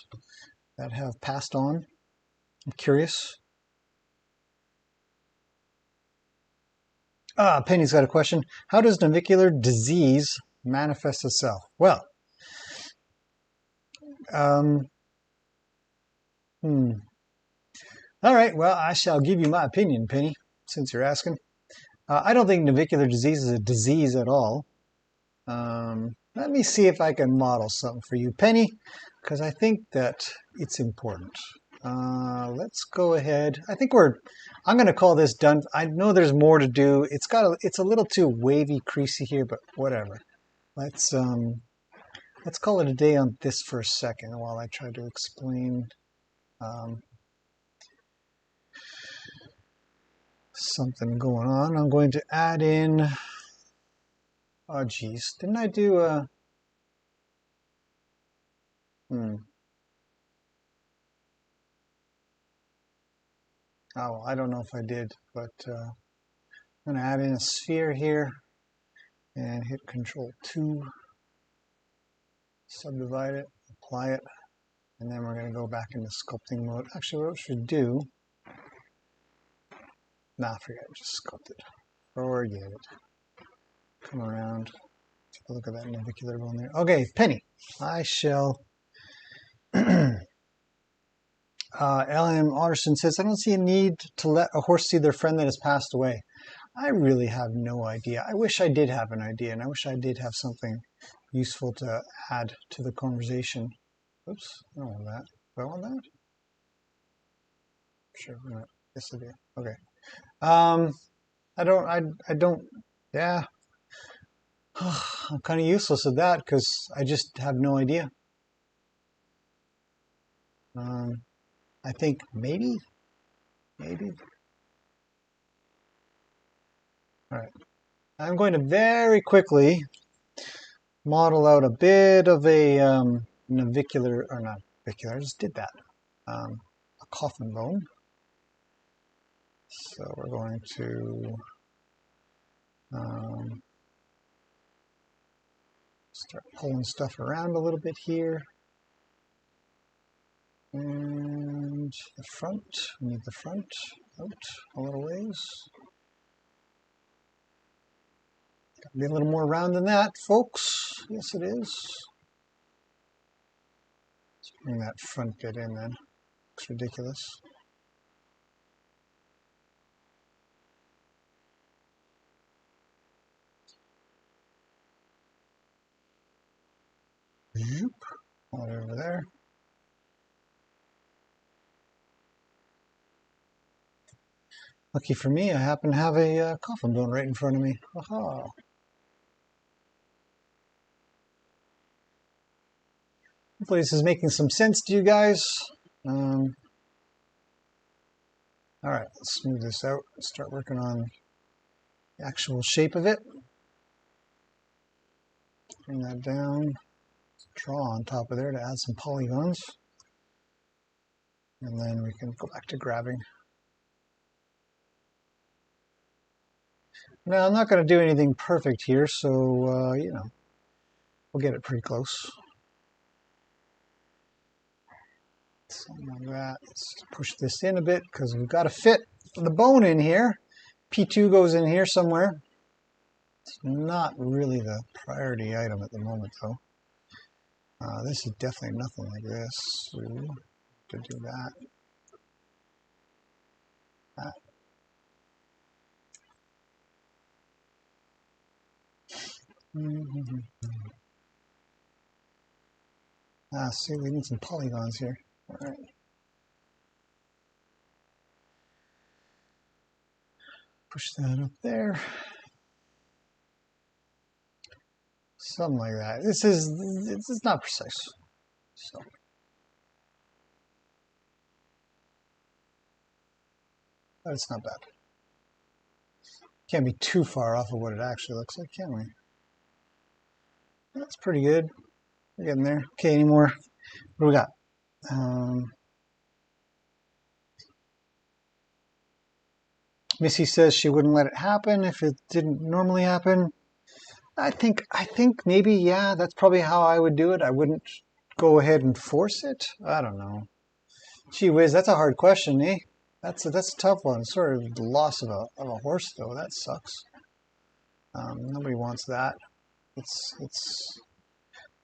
that have passed on? I'm curious. Penny's got a question. How does navicular disease manifest itself? Well, all right. Well, I shall give you my opinion, Penny, since you're asking. I don't think navicular disease is a disease at all. Let me see if I can model something for you, Penny, because I think that it's important. Let's go ahead. I'm going to call this done. I know there's more to do. It's a little too wavy, creasy here, but whatever. Let's call it a day on this for a second while I try to explain something going on. I'm going to add in, oh geez, didn't I do a, oh, I don't know if I did, but I'm going to add in a sphere here and hit Control-2, subdivide it, apply it, and then we're going to go back into sculpting mode. Actually, what we should do, forget it, just sculpt it. Forget it. Come around, take a look at that navicular bone there. Okay, Penny, I shall... L.M. Otterson says, I don't see a need to let a horse see their friend that has passed away. I really have no idea. I wish I did have an idea, and I wish I did have something useful to add to the conversation. Oops, I don't want that. Do I want that? Sure, no. Yes, I do. Okay. I don't, yeah. I'm kind of useless at that because I just have no idea. I think maybe. All right. I'm going to very quickly model out a bit of a navicular, or not navicular, I just did that. A coffin bone. So we're going to start pulling stuff around a little bit here. And the front, we need the front out a little ways. Got to be a little more round than that, folks. Yes, it is. Let's bring that front bit in then. Looks ridiculous. Zoop. All over there. Lucky for me, I happen to have a coffin bone right in front of me. Aha. Hopefully this is making some sense to you guys. All right, let's smooth this out and start working on the actual shape of it. Bring that down. Draw on top of there to add some polygons. And then we can go back to grabbing. Now, I'm not going to do anything perfect here, so, you know, we'll get it pretty close. Something like that. Let's push this in a bit because we've got to fit the bone in here. P2 goes in here somewhere. It's not really the priority item at the moment, though. This is definitely nothing like this. So to do that. Ah, see, we need some polygons here. All right. Push that up there. Something like that. This is not precise. So, but it's not bad. Can't be too far off of what it actually looks like, can we? That's pretty good. We're getting there. Okay, any more? What do we got? Missy says she wouldn't let it happen if it didn't normally happen. I think maybe, yeah, that's probably how I would do it. I wouldn't go ahead and force it. I don't know. Gee whiz, that's a hard question, eh? That's a tough one. Sort of the loss of a horse, though. That sucks. Nobody wants that. It's.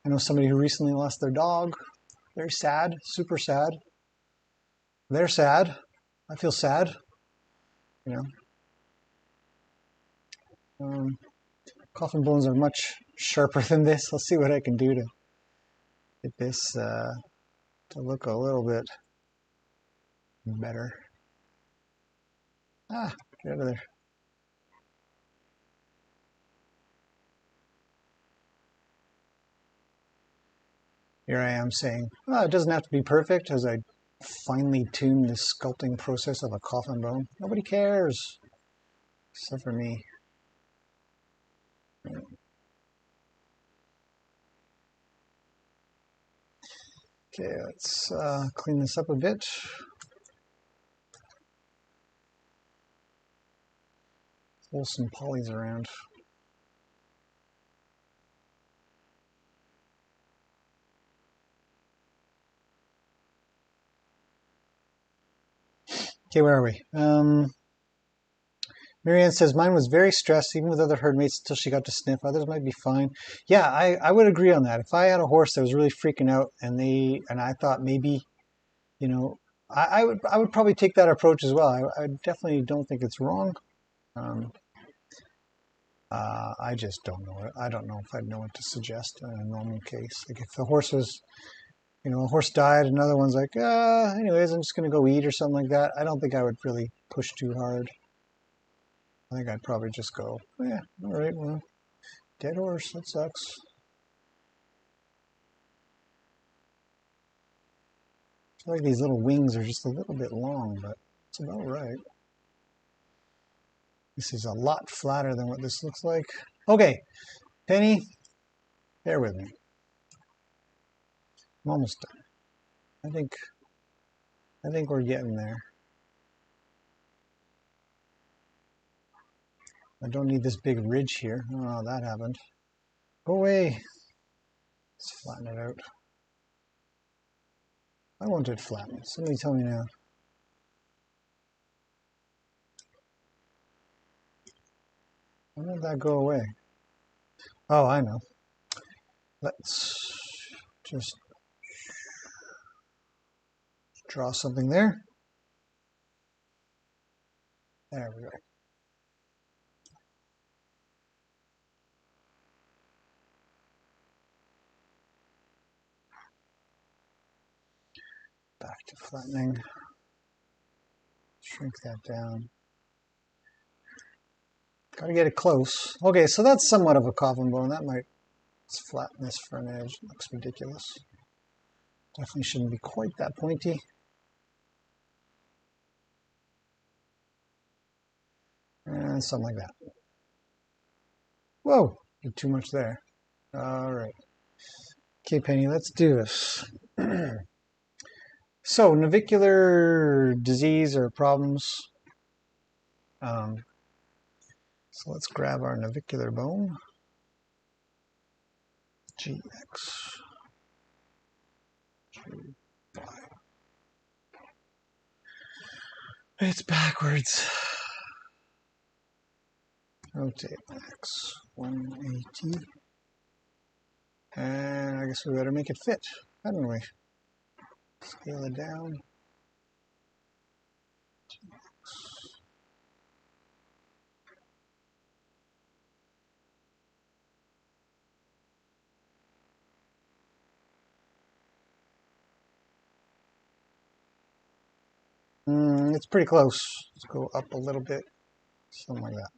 I know somebody who recently lost their dog. Very sad, super sad. They're sad. I feel sad. You know. Coffin bones are much sharper than this. I'll see what I can do to get this to look a little bit better. Ah, get out of there. Here I am saying, oh, it doesn't have to be perfect as I finely tune the sculpting process of a coffin bone. Nobody cares, except for me. Okay, let's clean this up a bit. Pull some polys around. Okay, where are we? Marianne says, mine was very stressed, even with other herd mates, until she got to sniff. Others might be fine. Yeah, I would agree on that. If I had a horse that was really freaking out and I thought maybe, you know, I would probably take that approach as well. I definitely don't think it's wrong. I just don't know. I don't know if I'd know what to suggest in a normal case. Like if the horse was, a horse died, another one's like, anyways, I'm just going to go eat or something like that. I don't think I would really push too hard. I think I'd probably just go, yeah, all right, well, dead horse, that sucks. I feel like these little wings are just a little bit long, but it's about right. This is a lot flatter than what this looks like. Okay, Penny, bear with me. I'm almost done. I think we're getting there. I don't need this big ridge here. Oh, that happened. Go away. Let's flatten it out. I want it flattened. Somebody tell me now. Why did that go away? Oh, I know. Let's just draw something there. There we go. Back to flattening. Shrink that down. Gotta get it close. Okay, so that's somewhat of a coffin bone. That might flatten this front edge. It looks ridiculous. Definitely shouldn't be quite that pointy. And something like that. Whoa, did too much there. All right. Okay, Penny, let's do this. So, navicular disease or problems. So let's grab our navicular bone. GX. G5. It's backwards. Rotate X 180. And I guess we better make it fit, hadn't we? Scale it down. it's pretty close. Let's go up a little bit, something like that.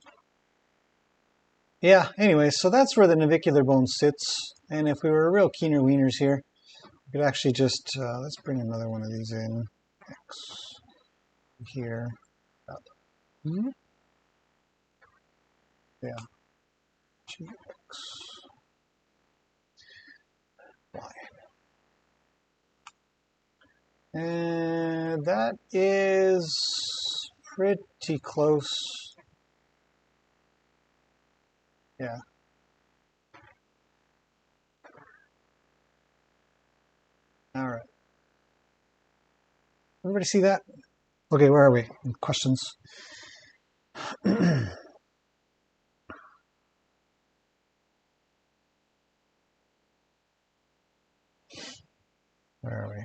Yeah, anyway, so that's where the navicular bone sits. And if we were real keener wieners here, we could actually just, let's bring another one of these in. X here, up. Yeah, 2x, y. And that is pretty close. Yeah. All right. Everybody see that? Okay, where are we? Questions? Where are we?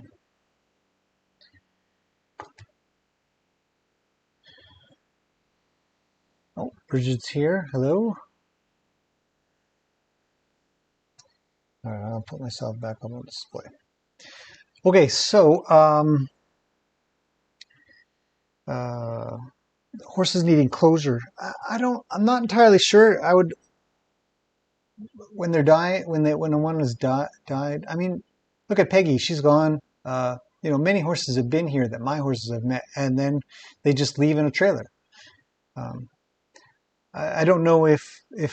Oh, Bridget's here. Hello. All right, I'll put myself back on the display. Okay, so horses need enclosure. I'm not entirely sure. I would, when they're dying, when one has died. I mean, look at Peggy. She's gone. You know, many horses have been here that my horses have met, and then they just leave in a trailer. I don't know if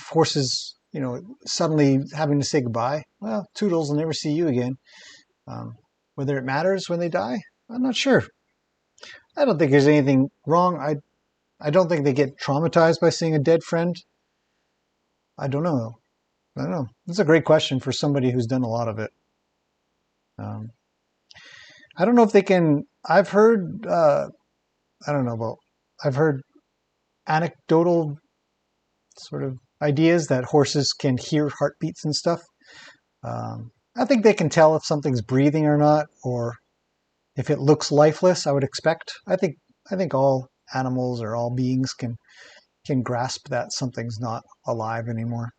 horses, you know, suddenly having to say goodbye. Well, Toodles will never see you again. Whether it matters when they die, I'm not sure. I don't think there's anything wrong. I don't think they get traumatized by seeing a dead friend. I don't know. I don't know. That's a great question for somebody who's done a lot of it. I don't know if they can. I've heard. I don't know about. I've heard anecdotal sort of ideas that horses can hear heartbeats and stuff. I think they can tell if something's breathing or not, or if it looks lifeless. I would expect. I think all animals or all beings can grasp that something's not alive anymore.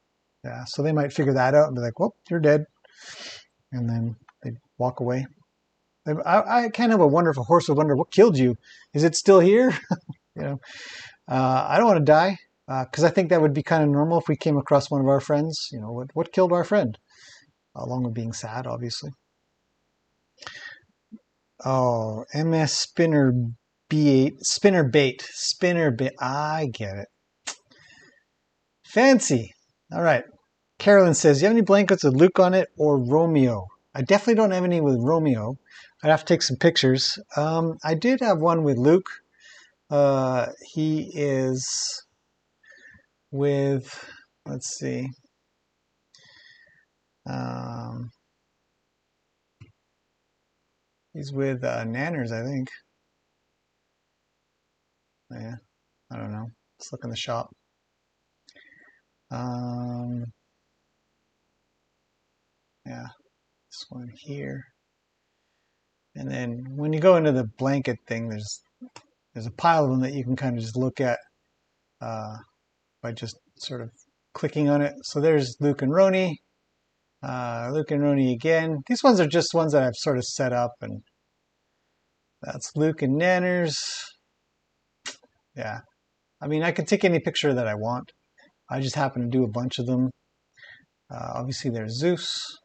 Yeah, so they might figure that out and be like, "Well, you're dead," and then they walk away. I kind of wonder if a horse would wonder, "What killed you? Is it still here?" You know, I don't want to die because I think that would be kind of normal if we came across one of our friends. You know, what killed our friend? Along with being sad, obviously. Oh, MS Spinner B8, Spinner bait. I get it. Fancy. All right. Carolyn says, "You have any blankets with Luke on it or Romeo?" I definitely don't have any with Romeo. I'd have to take some pictures. I did have one with Luke. He is with, let's see. He's with Nanners, I think. Yeah, I don't know. Let's look in the shop. Yeah, this one here. And then when you go into the blanket thing, there's a pile of them that you can kind of just look at by just sort of clicking on it. So there's Luke and Roni. Luke and Roni again. These ones are just ones that I've sort of set up, and that's Luke and Nanners. Yeah, I mean, I can take any picture that I want. I just happen to do a bunch of them. Obviously, there's Zeus.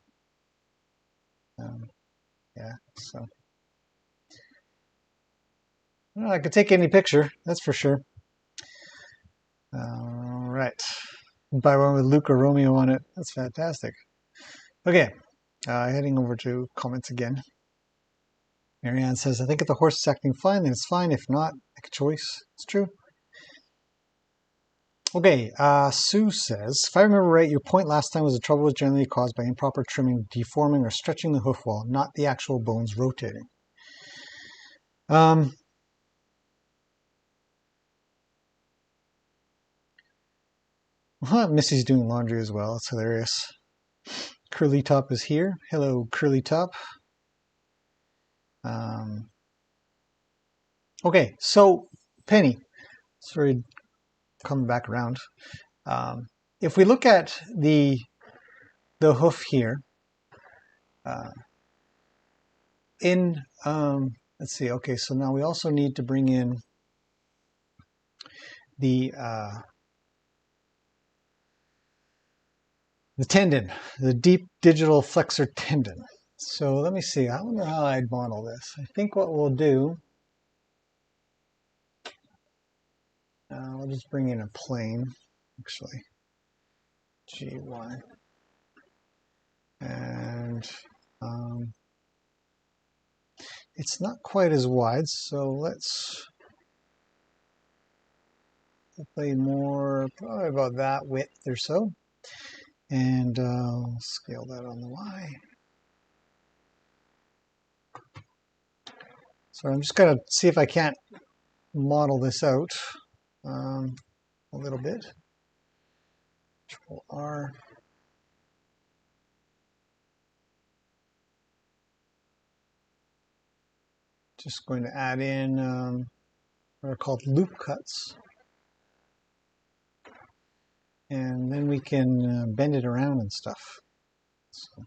Yeah, so I could take any picture, that's for sure. All right, buy one with Luke or Romeo on it. That's fantastic. Okay, heading over to comments again. Marianne says, "I think if the horse is acting fine, then it's fine. If not, make a choice." It's true. Okay, Sue says, "If I remember right, your point last time was the trouble was generally caused by improper trimming, deforming, or stretching the hoof wall, not the actual bones rotating." Missy's doing laundry as well. It's hilarious. Curly Top is here. Hello, Curly Top. Okay, so Penny, sorry, coming back around. If we look at the hoof here, let's see. Okay, so now we also need to bring in the tendon, the deep digital flexor tendon. So let me see. I wonder how I'd model this. I think what we'll do, we'll just bring in a plane, actually, GY, and it's not quite as wide, so let's play more, probably about that width or so, and scale that on the Y. So I'm just going to see if I can't model this out a little bit. Control R. Just going to add in what are called loop cuts. And then we can bend it around and stuff. So,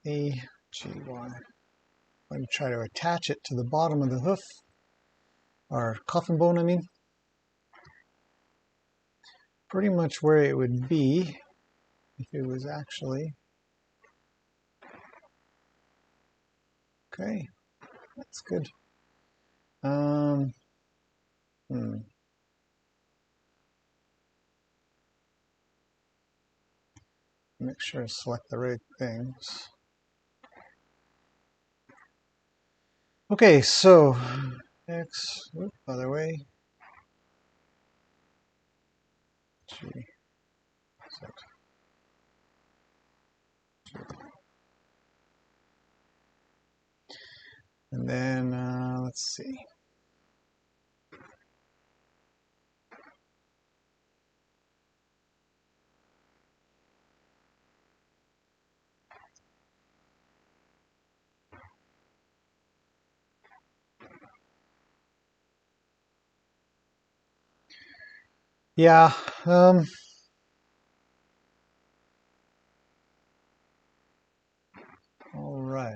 A, G, Y. I'm going to try to attach it to the bottom of the hoof, or coffin bone, I mean. Pretty much where it would be if it was actually. Okay, that's good. Make sure I select the right things. Okay, so X, other way. G, Z. And then let's see. Yeah, all right.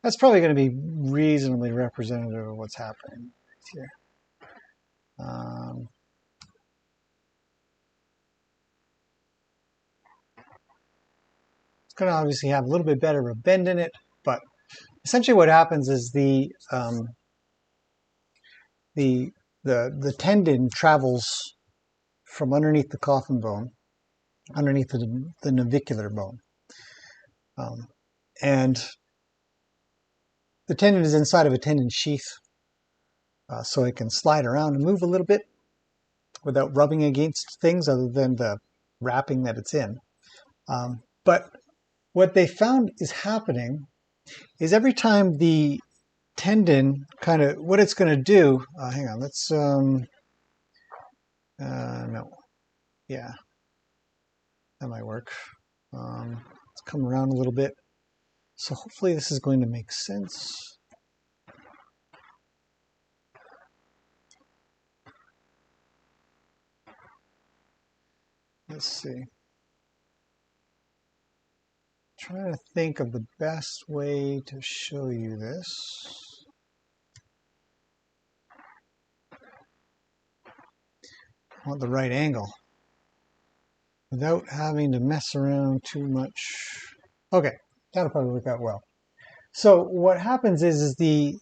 That's probably going to be reasonably representative of what's happening here. It's going to obviously have a little bit better of a bend in it, but essentially what happens is the tendon travels from underneath the coffin bone, underneath the navicular bone. And the tendon is inside of a tendon sheath, so it can slide around and move a little bit without rubbing against things other than the wrapping that it's in. But what they found is happening is every time the tendon kind of, what it's going to do, hang on, let's, no, yeah, that might work. Let's come around a little bit. So hopefully this is going to make sense. Let's see. Trying to think of the best way to show you this. I want the right angle without having to mess around too much. Okay, that'll probably work out well. So what happens is the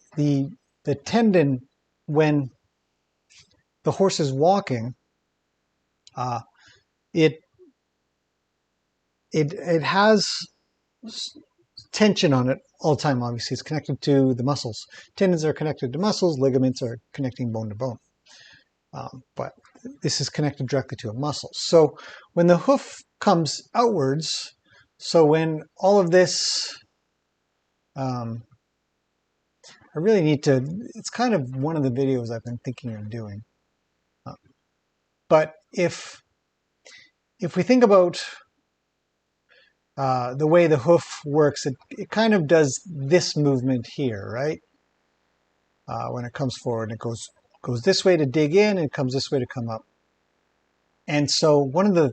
tendon, when the horse is walking, it has tension on it all the time. Obviously, it's connected to the muscles. Tendons are connected to muscles. Ligaments are connecting bone to bone. But this is connected directly to a muscle. So when the hoof comes outwards, so when all of this, I really need to, it's kind of one of the videos I've been thinking of doing. But if we think about the way the hoof works, it kind of does this movement here, right? When it comes forward, it goes this way to dig in and comes this way to come up. And so one of the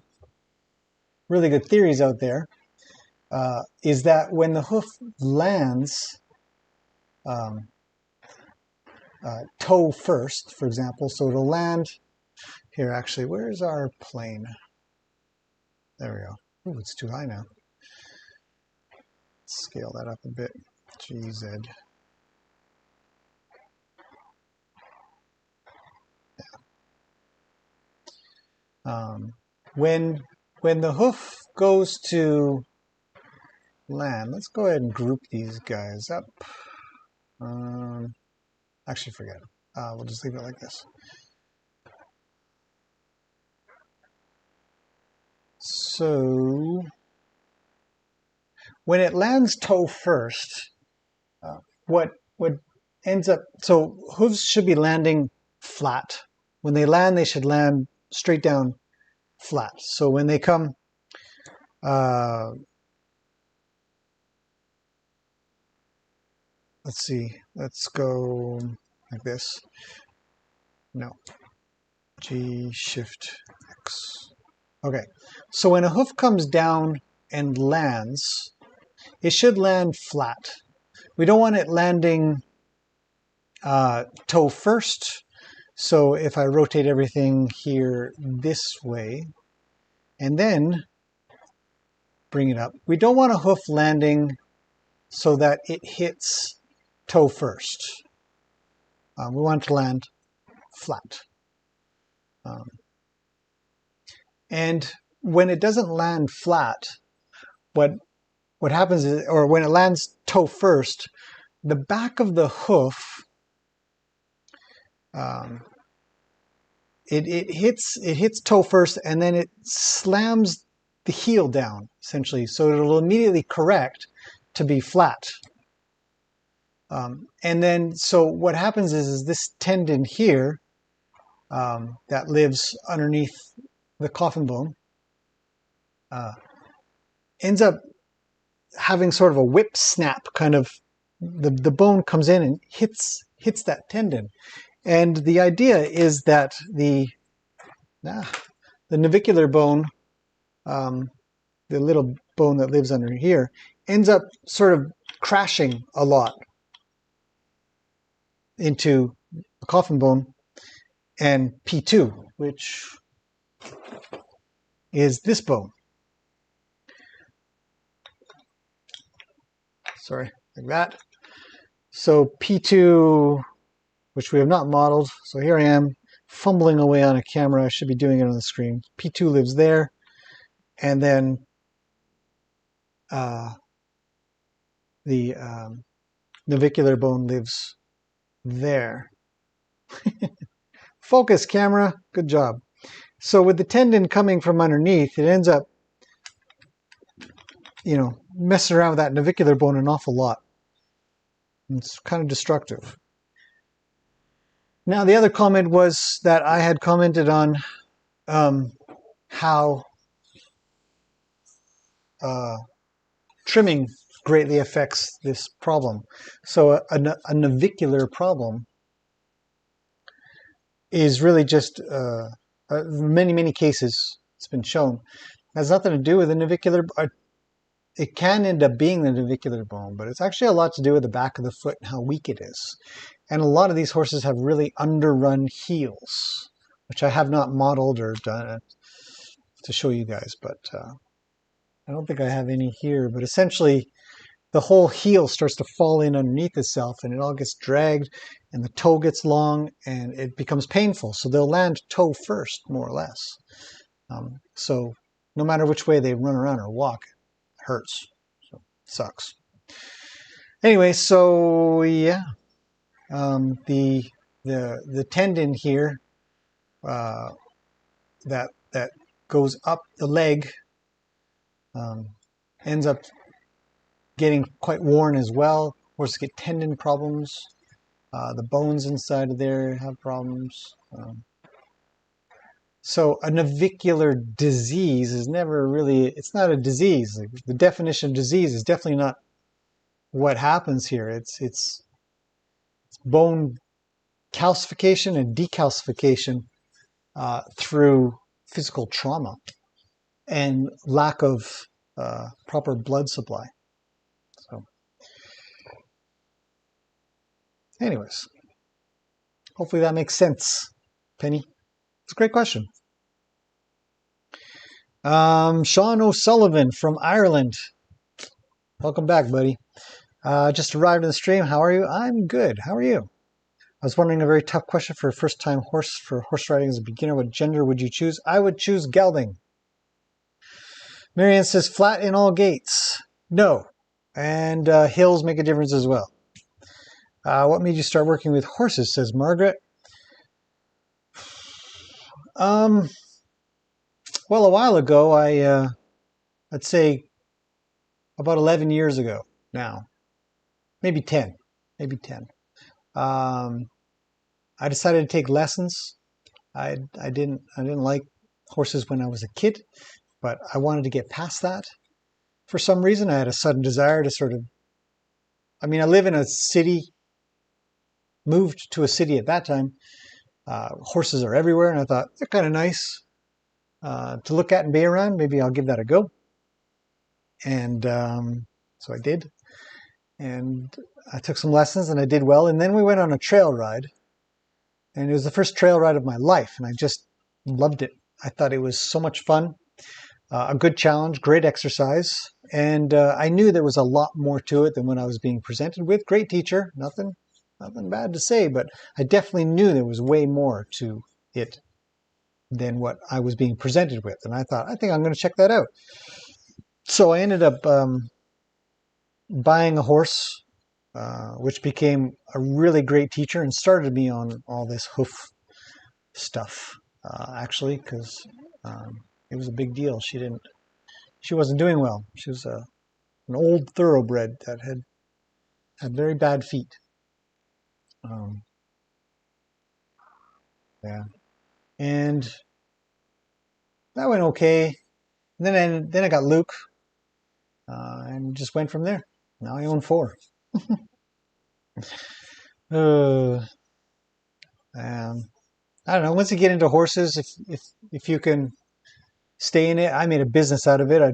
really good theories out there is that when the hoof lands, toe first, for example. So it'll land here. Actually, where's our plane? There we go. Ooh, it's too high now. Scale that up a bit. GZ. When the hoof goes to land, let's go ahead and group these guys up. Actually, forget it. We'll just leave it like this. So when it lands toe first, what ends up, so hooves should be landing flat. When they land, they should land straight down flat. So when they come, let's see, let's go like this. No, G Shift X. Okay, so when a hoof comes down and lands, it should land flat. We don't want it landing toe first. So if I rotate everything here this way and then bring it up, we don't want a hoof landing so that it hits toe first. We want it to land flat. And when it doesn't land flat, what happens is, or when it lands toe first, the back of the hoof, it hits toe first, and then it slams the heel down, essentially. So it'll immediately correct to be flat. And then, so what happens is this tendon here that lives underneath the coffin bone ends up having sort of a whip snap, kind of the bone comes in and hits that tendon. And the idea is that the navicular bone, the little bone that lives under here, ends up sort of crashing a lot into the coffin bone and P2, which is this bone. Sorry, like that. So P2, which we have not modeled, so here I am fumbling away on a camera. I should be doing it on the screen. P2 lives there, and then the navicular bone lives there. Focus, camera. Good job. So with the tendon coming from underneath, it ends up, messing around with that navicular bone an awful lot. It's kind of destructive. Now, the other comment was that I had commented on how trimming greatly affects this problem. So a navicular problem is really just, many cases, it's been shown, has nothing to do with the navicular. It can end up being the navicular bone, but it's actually a lot to do with the back of the foot and how weak it is. And a lot of these horses have really underrun heels, which I have not modeled or done to show you guys, but I don't think I have any here. But essentially, the whole heel starts to fall in underneath itself, and it all gets dragged, and the toe gets long, and it becomes painful. So they'll land toe first, more or less. So no matter which way they run around or walk, it hurts. So it sucks. Anyway, so yeah, the tendon here that goes up the leg ends up getting quite worn as well. Horses get tendon problems. The bones inside of there have problems. So a navicular disease is never really, it's not a disease. Like, the definition of disease is definitely not what happens here. It's bone calcification and decalcification through physical trauma and lack of proper blood supply. So, anyways, Hopefully that makes sense, Penny. It's a great question. Sean O'Sullivan from Ireland. Welcome back, buddy. Just arrived in the stream. How are you? I'm good. How are you? I was wondering a very tough question for a first-time horse riding as a beginner. What gender would you choose? I would choose gelding. Marianne says flat in all gaits. No. And hills make a difference as well. What made you start working with horses, says Margaret. Well, a while ago, I'd say about 11 years ago now. Maybe 10. I decided to take lessons. I didn't like horses when I was a kid, but I wanted to get past that. For some reason, I had a sudden desire to I live in a city, moved to a city at that time. Horses are everywhere, and I thought, they're kind of nice to look at and be around. Maybe I'll give that a go. And so I did. And I took some lessons, and I did well. And then we went on a trail ride. And it was the first trail ride of my life, and I just loved it. I thought it was so much fun. A good challenge, great exercise. And I knew there was a lot more to it than what I was being presented with. Great teacher, nothing bad to say, but I definitely knew there was way more to it than what I was being presented with. And I thought, I think I'm going to check that out. So I ended up buying a horse, which became a really great teacher and started me on all this hoof stuff, actually, because it was a big deal. She wasn't doing well. She was an old thoroughbred that had very bad feet. Yeah, and that went okay. And then I got Luke, and just went from there. Now I own 4. I don't know. Once you get into horses, if you can stay in it, I made a business out of it. I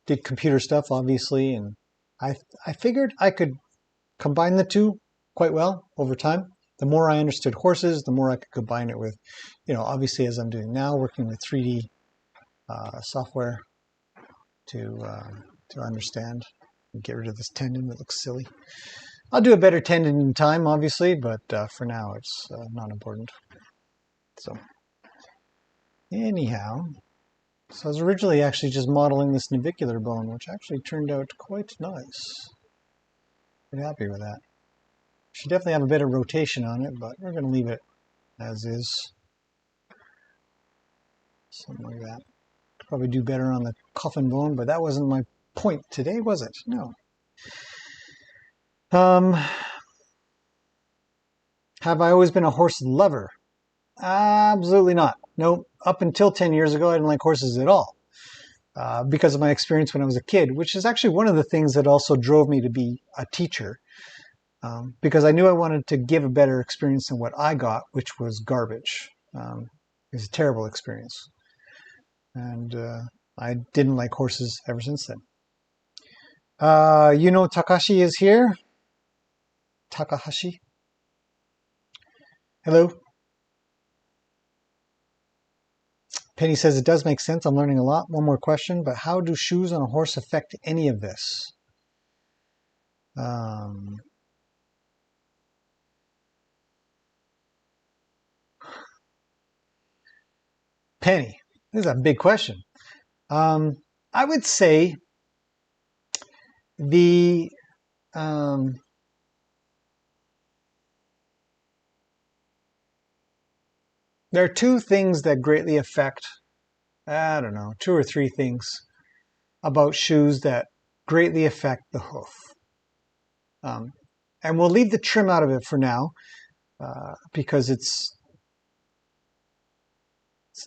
did computer stuff, obviously, and I figured I could combine the two quite well over time. The more I understood horses, the more I could combine it with, obviously as I'm doing now, working with 3D software to understand and get rid of this tendon that looks silly. I'll do a better tendon in time, obviously, but for now it's not important. So anyhow, so I was originally actually just modeling this navicular bone, which actually turned out quite nice. Pretty happy with that. Should definitely have a bit of rotation on it, but we're going to leave it as is. Something like that. Could probably do better on the coffin bone, but that wasn't my point today, was it? No. Have I always been a horse lover? Absolutely not. No, up until 10 years ago, I didn't like horses at all. Because of my experience when I was a kid, which is actually one of the things that also drove me to be a teacher. Because I knew I wanted to give a better experience than what I got, which was garbage. It was a terrible experience. And I didn't like horses ever since then. Takashi is here. Takahashi. Hello. Penny says, it does make sense. I'm learning a lot. One more question, but how do shoes on a horse affect any of this? Penny, this is a big question. I would say there are 2 things that greatly affect, I don't know, 2 or 3 things about shoes that greatly affect the hoof. And we'll leave the trim out of it for now, because it's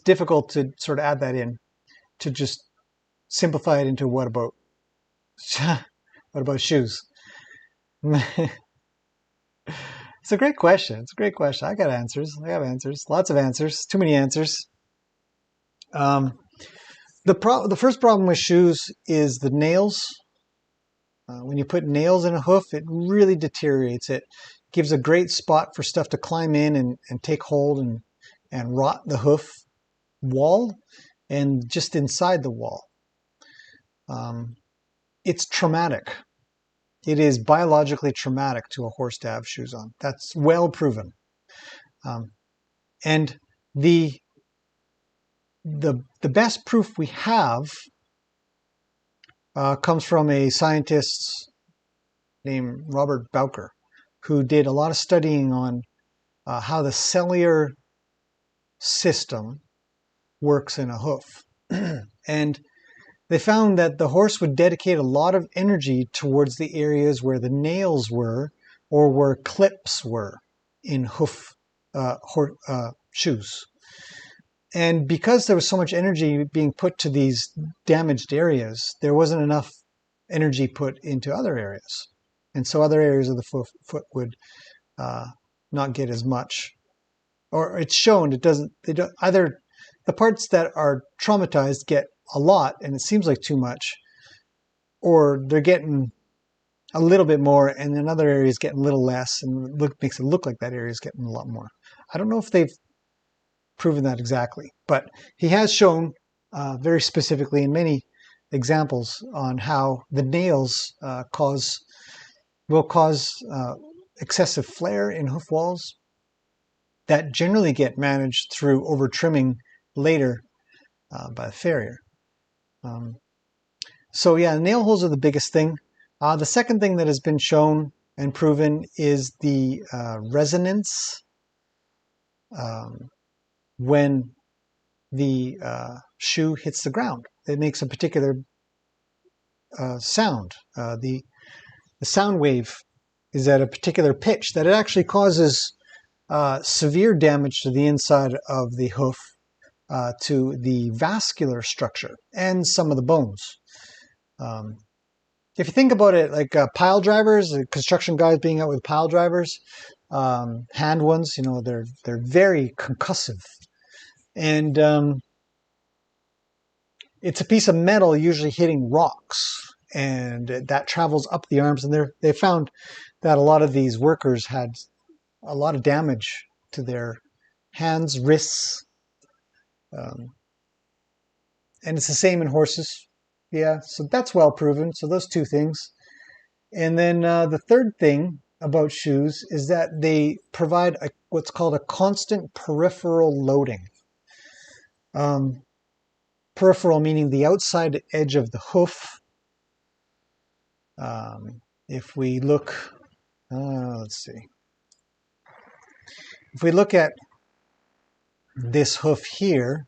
difficult to sort of add that in, to just simplify it into what about shoes? It's a great question. I got answers. I have answers. Lots of answers. Too many answers. The first problem with shoes is the nails. When you put nails in a hoof, it really deteriorates it. gives a great spot for stuff to climb in and take hold and rot the hoof wall and just inside the wall. It's traumatic. It is biologically traumatic to a horse to have shoes on. That's well proven. And the best proof we have comes from a scientist named Robert Bowker, who did a lot of studying on how the cellular system works in a hoof. And they found that the horse would dedicate a lot of energy towards the areas where the nails were or where clips were in hoof shoes. And because there was so much energy being put to these damaged areas, there wasn't enough energy put into other areas. And so other areas of the foot would not get as much. Or it's shown they don't either. The parts that are traumatized get a lot, and it seems like too much, or they're getting a little bit more, and then other areas getting a little less, and makes it look like that area is getting a lot more. I don't know if they've proven that exactly, but he has shown very specifically in many examples on how the nails will cause excessive flare in hoof walls that generally get managed through over trimming later by the farrier. So yeah, nail holes are the biggest thing. The second thing that has been shown and proven is the resonance when the shoe hits the ground. It makes a particular sound. The sound wave is at a particular pitch that it actually causes severe damage to the inside of the hoof, to the vascular structure and some of the bones. If you think about it, like pile drivers, construction guys being out with pile drivers, hand ones, they're very concussive, and it's a piece of metal usually hitting rocks, and that travels up the arms. And they found that a lot of these workers had a lot of damage to their hands, wrists, and it's the same in horses. Yeah, so that's well proven. So those two things. And then the third thing about shoes is that they provide what's called a constant peripheral loading. Peripheral meaning the outside edge of the hoof. If we look, let's see. If we look at this hoof here,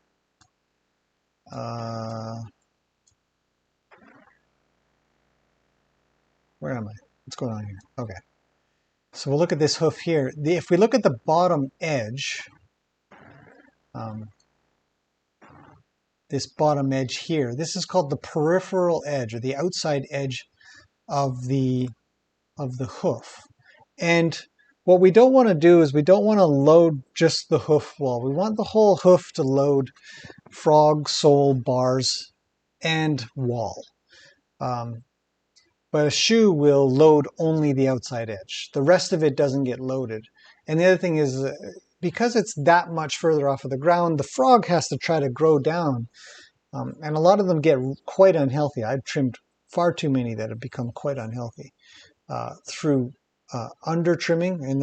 where am I? What's going on here? Okay. So we'll look at this hoof here. If we look at the bottom edge, this bottom edge here, this is called the peripheral edge, or the outside edge of the hoof. And what we don't want to do is we don't want to load just the hoof wall. We want the whole hoof to load frog, sole, bars, and wall. But a shoe will load only the outside edge. The rest of it doesn't get loaded. And the other thing is, because it's that much further off of the ground, the frog has to try to grow down. And a lot of them get quite unhealthy. I've trimmed far too many that have become quite unhealthy through under trimming, and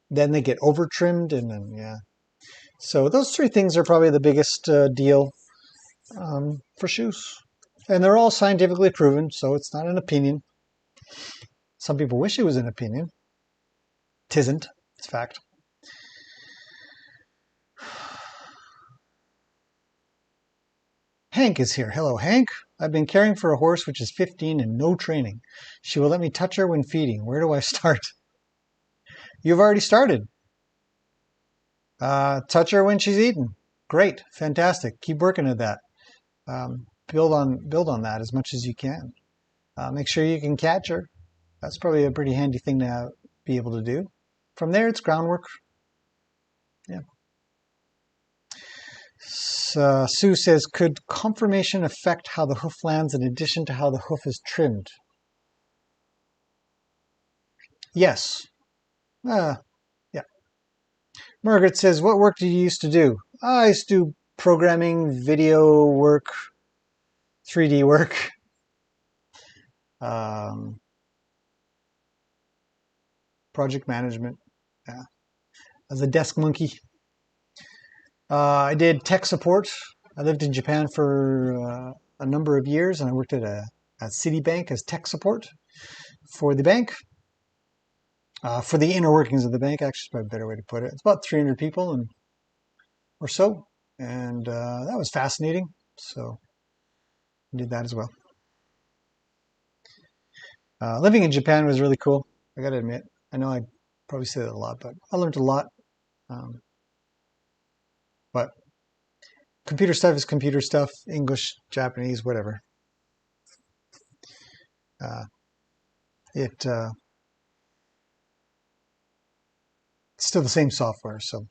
then they get over trimmed, and then yeah. So those three things are probably the biggest deal for shoes, and they're all scientifically proven, so it's not an opinion. Some people wish it was an opinion. Tisn't. It's fact. Hank is here. Hello, Hank. I've been caring for a horse which is 15 and no training. She will let me touch her when feeding. Where do I start? You've already started. Touch her when she's eating. Great. Fantastic. Keep working at that. Build on that as much as you can. Make sure you can catch her. That's probably a pretty handy thing to be able to do. From there, it's groundwork. Yeah. Sue says, could conformation affect how the hoof lands in addition to how the hoof is trimmed? Yes. Yeah. Margaret says, what work did you used to do? I used to do programming, video work, 3D work, um, project management. Yeah. As a desk monkey. I did tech support. I lived in Japan for a number of years, and I worked at Citibank as tech support for the bank. For the inner workings of the bank, actually, is probably a better way to put it. It's about 300 people or so, and that was fascinating. So I did that as well. Living in Japan was really cool. I got to admit. I know I probably say that a lot, but I learned a lot. Um, but computer stuff is computer stuff. English, Japanese, whatever. Uh, it It's still the same software. So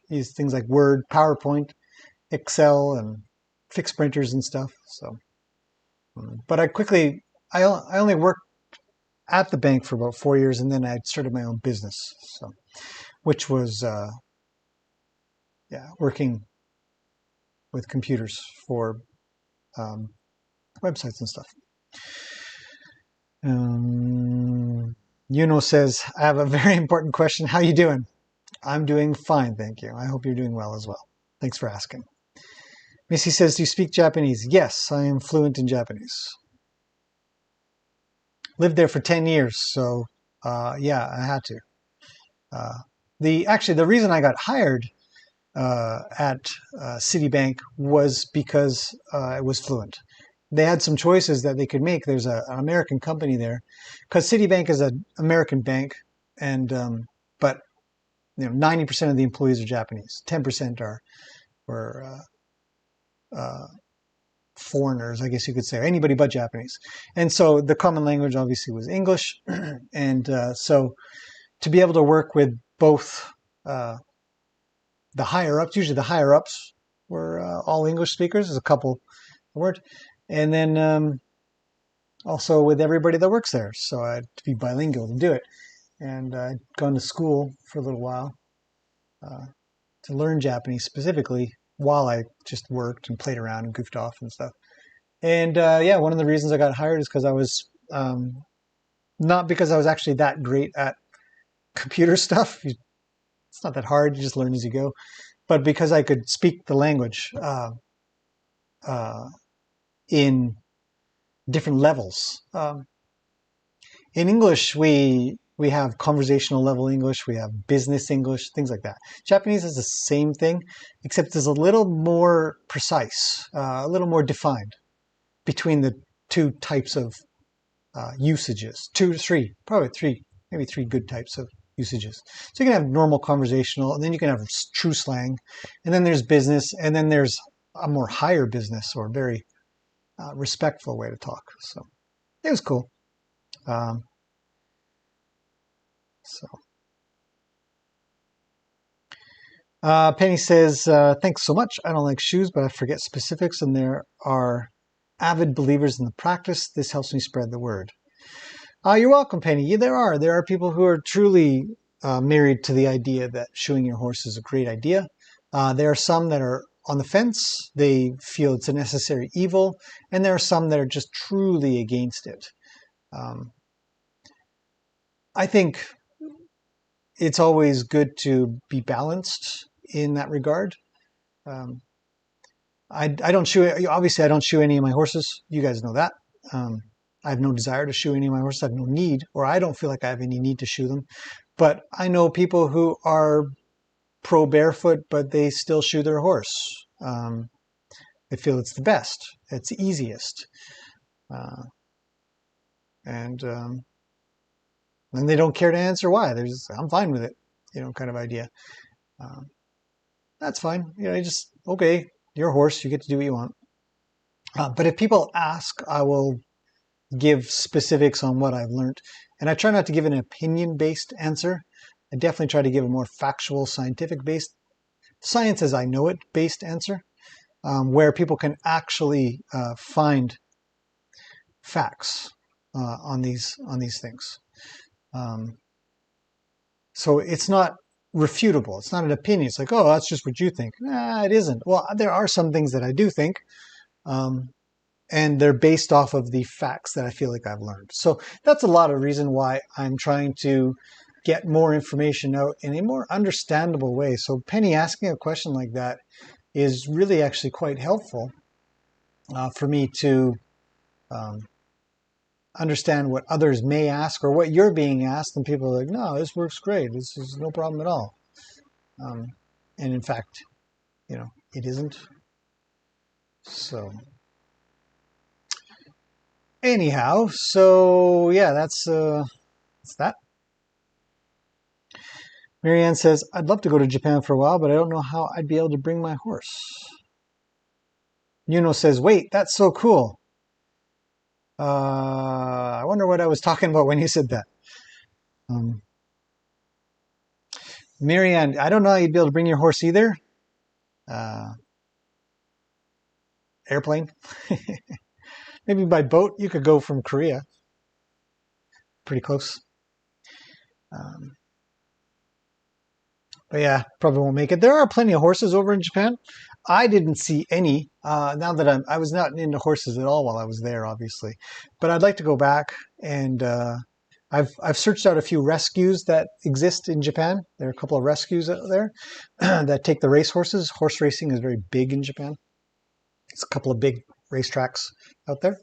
use things like Word, PowerPoint, Excel, and fixed printers and stuff. So, but I only worked at the bank for about 4 years, and then I started my own business. So, which was working with computers for um, websites and stuff. Yuno says, I have a very important question. How you doing? I'm doing fine, thank you. I hope you're doing well as well. Thanks for asking. Missy says, do you speak Japanese? Yes, I am fluent in Japanese. Lived there for 10 years, so yeah, I had to. The reason I got hired at Citibank was because I was fluent. They had some choices that they could make. There's an American company there, because Citibank is an American bank, and but 90% of the employees are Japanese. 10% were foreigners, I guess you could say, or anybody but Japanese. And so the common language obviously was English, and so to be able to work with both the higher ups, usually the higher ups were all English speakers. There's a couple that weren't, and then also with everybody that works there. So I had to be bilingual to do it, and I'd gone to school for a little while to learn Japanese specifically while I just worked and played around and goofed off and stuff. And yeah, one of the reasons I got hired is because I was not because I was actually that great at computer stuff. It's not that hard. You just learn as you go. But because I could speak the language uh, in different levels. In English, we have conversational level English, we have business English, things like that. Japanese is the same thing, except it's a little more precise, a little more defined between the two types of usages. Two to three, probably three, maybe three good types of usages. So you can have normal conversational, and then you can have true slang, and then there's business, and then there's a more higher business or very respectful way to talk. So it was cool. Um, so Penny says, thanks so much. I don't like shoes, but I forget specifics, and there are avid believers in the practice. This helps me spread the word. You're welcome, Penny. Yeah, there are people who are truly married to the idea that shoeing your horse is a great idea. There are some that are on the fence. They feel it's a necessary evil, and there are some that are just truly against it. I think it's always good to be balanced in that regard. Um, I don't shoe, obviously I don't shoe any of my horses. You guys know that. I have no desire to shoe any of my horses. I have no need, or I don't feel like I have any need to shoe them. But I know people who are pro barefoot, but they still shoe their horse. They feel it's the best, it's the easiest. Uh, and they don't care to answer why. They're just, I'm fine with it, kind of idea. Um, that's fine. You just, okay, you're a horse, you get to do what you want. But if people ask, I will give specifics on what I've learned. And I try not to give an opinion-based answer. I definitely try to give a more factual, scientific-based, science as I know it based answer, where people can actually find facts on these things. So it's not refutable. It's not an opinion. It's like, oh, that's just what you think. Nah, it isn't. Well, there are some things that I do think, um, and they're based off of the facts that I feel like I've learned. So that's a lot of reason why I'm trying to get more information out in a more understandable way. So Penny asking a question like that is really actually quite helpful for me to um, understand what others may ask or what you're being asked, and people are like, no, this works great. This is no problem at all. And in fact, it isn't. So anyhow, so yeah, that's that. Marianne says, I'd love to go to Japan for a while, but I don't know how I'd be able to bring my horse. Nuno says, wait, that's so cool. I wonder what I was talking about when you said that. Marianne, I don't know how you'd be able to bring your horse either. Airplane. Maybe by boat. You could go from Korea. Pretty close. But yeah, probably won't make it. There are plenty of horses over in Japan. I didn't see any. Now that I was not into horses at all while I was there, obviously. But I'd like to go back, and I've searched out a few rescues that exist in Japan. There are a couple of rescues out there that take the race horses. Horse racing is very big in Japan. It's a couple of big racetracks out there.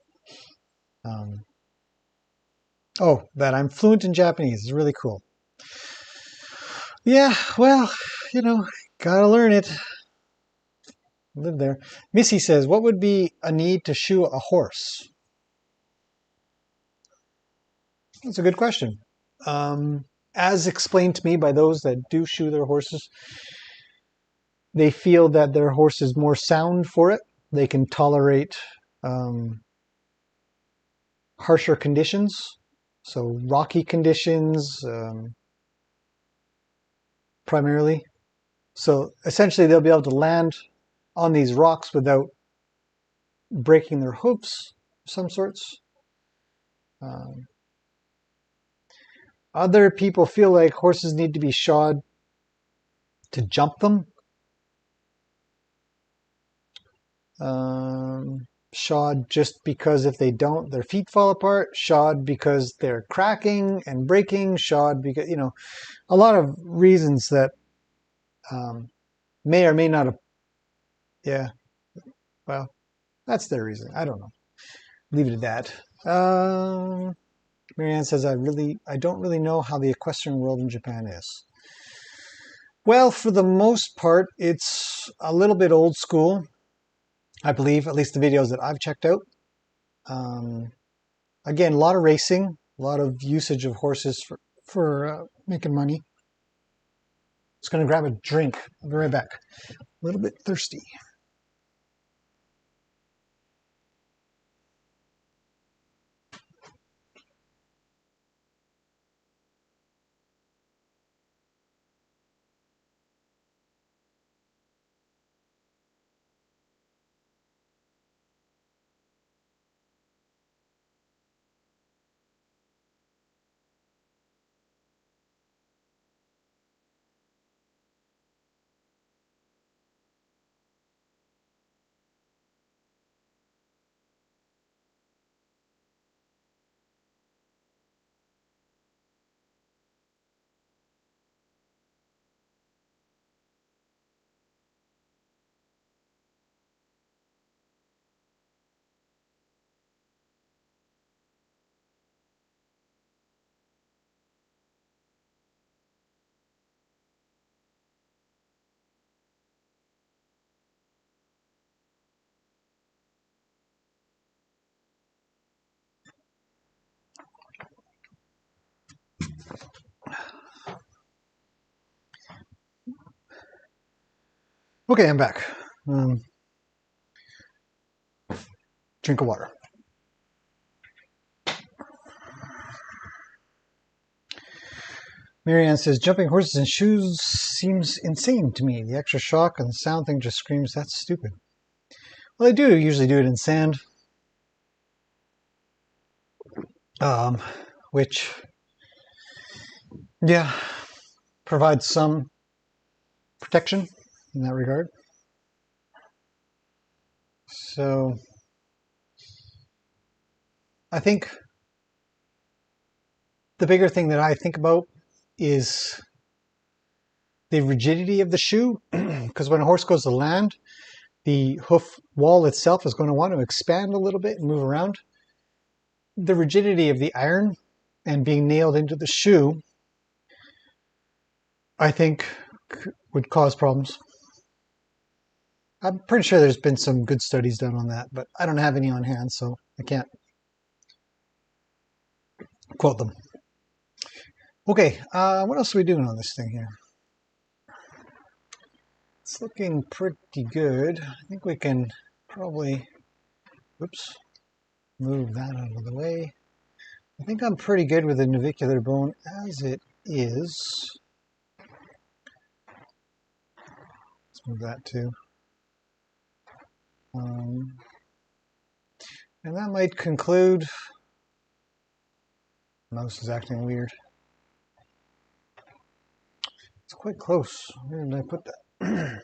Oh, that I'm fluent in Japanese is really cool. Yeah, well, gotta learn it. Live there. Missy says, what would be a need to shoe a horse? That's a good question. As explained to me by those that do shoe their horses, they feel that their horse is more sound for it. They can tolerate harsher conditions, so rocky conditions primarily. So essentially they'll be able to land on these rocks without breaking their hoofs of some sorts. Other people feel like horses need to be shod to jump them. Shod just because if they don't, their feet fall apart. Shod because they're cracking and breaking. Shod because, a lot of reasons that may or may not have. Yeah, well, that's their reason. I don't know. Leave it at that. Marianne says, I don't really know how the equestrian world in Japan is. Well, for the most part, it's a little bit old school, I believe, at least the videos that I've checked out. Again, a lot of racing, a lot of usage of horses for making money. Just going to grab a drink. I'll be right back. A little bit thirsty. Okay, I'm back. Drink of water. Marianne says, jumping horses in shoes seems insane to me. The extra shock and the sound thing just screams, that's stupid. Well, they do usually do it in sand. Which, yeah, provide some protection in that regard. So I think the bigger thing that I think about is the rigidity of the shoe, because when a horse goes to land, the hoof wall itself is going to want to expand a little bit and move around. The rigidity of the iron and being nailed into the shoe, I think, would cause problems. I'm pretty sure there's been some good studies done on that, but I don't have any on hand, so I can't quote them. Okay, what else are we doing on this thing here? It's looking pretty good. I think we can probably, whoops, move that out of the way. I think I'm pretty good with the navicular bone as it is. Let's move that too. And that might conclude. Mouse is acting weird. It's quite close. Where did I put that? I'm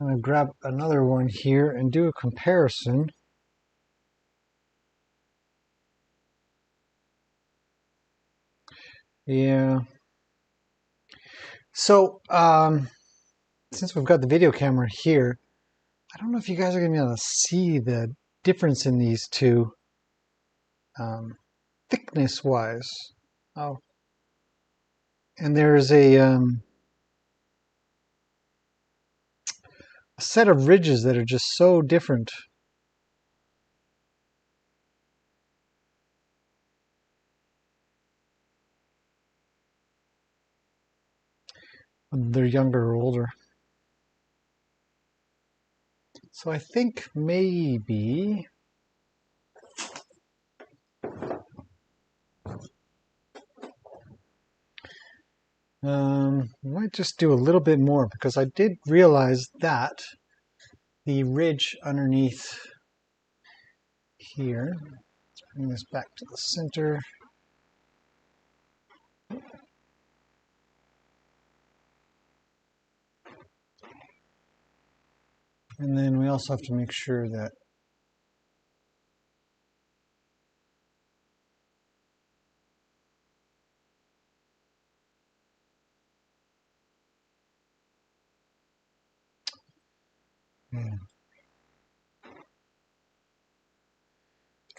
going to grab another one here and do a comparison. Yeah. So, since we've got the video camera here, I don't know if you guys are going to be able to see the difference in these two thickness-wise. Oh. And there's a set of ridges that are just so different. Whether they're younger or older. So I think maybe I might just do a little bit more, because I did realize that the ridge underneath here, let's bring this back to the center. And then we also have to make sure that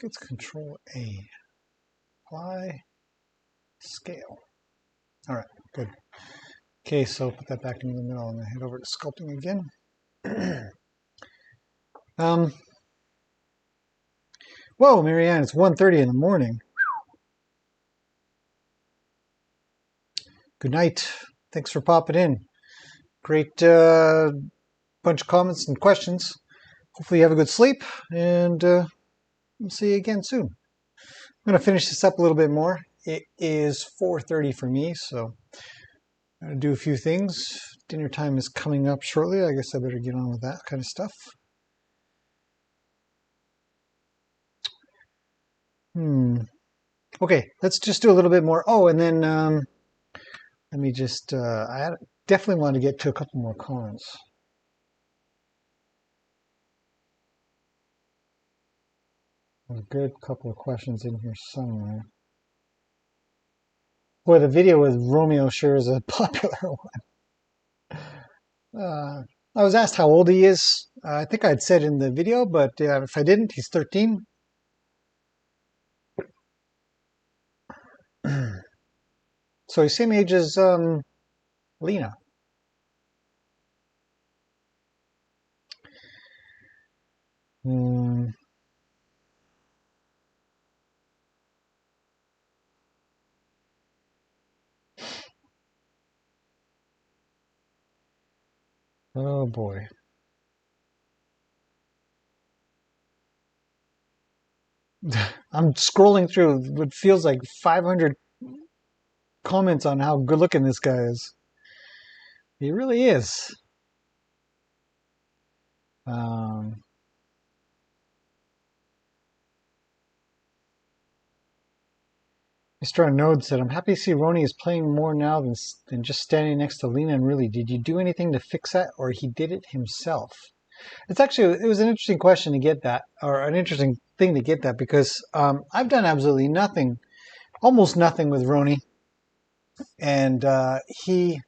it's Control A. Apply, scale. All right, good. Okay, so put that back into the middle and then head over to sculpting again. Whoa, Marianne, it's 1:30 in the morning. Good night. Thanks for popping in. Great bunch of comments and questions. Hopefully you have a good sleep, and we'll see you again soon. I'm going to finish this up a little bit more. It is 4:30 for me, so I'm going to do a few things. Dinner time is coming up shortly. I guess I better get on with that kind of stuff. Okay, let's just do a little bit more. Oh, and then let me just, I definitely want to get to a couple more comments. There's a good couple of questions in here somewhere. Boy, the video with Romeo sure is a popular one. I was asked how old he is. I think I'd said in the video, but if I didn't, he's 13. So he's same age as Lena. Oh boy. I'm scrolling through what feels like 500 comments on how good looking this guy is. He really is. Mr. Unknown said, I'm happy to see Roni is playing more now than just standing next to Lena and Really. Did you do anything to fix that, or he did it himself? It was an interesting question to get that, or an interesting thing to get that, because I've done absolutely nothing, almost nothing with Roni, and uh, he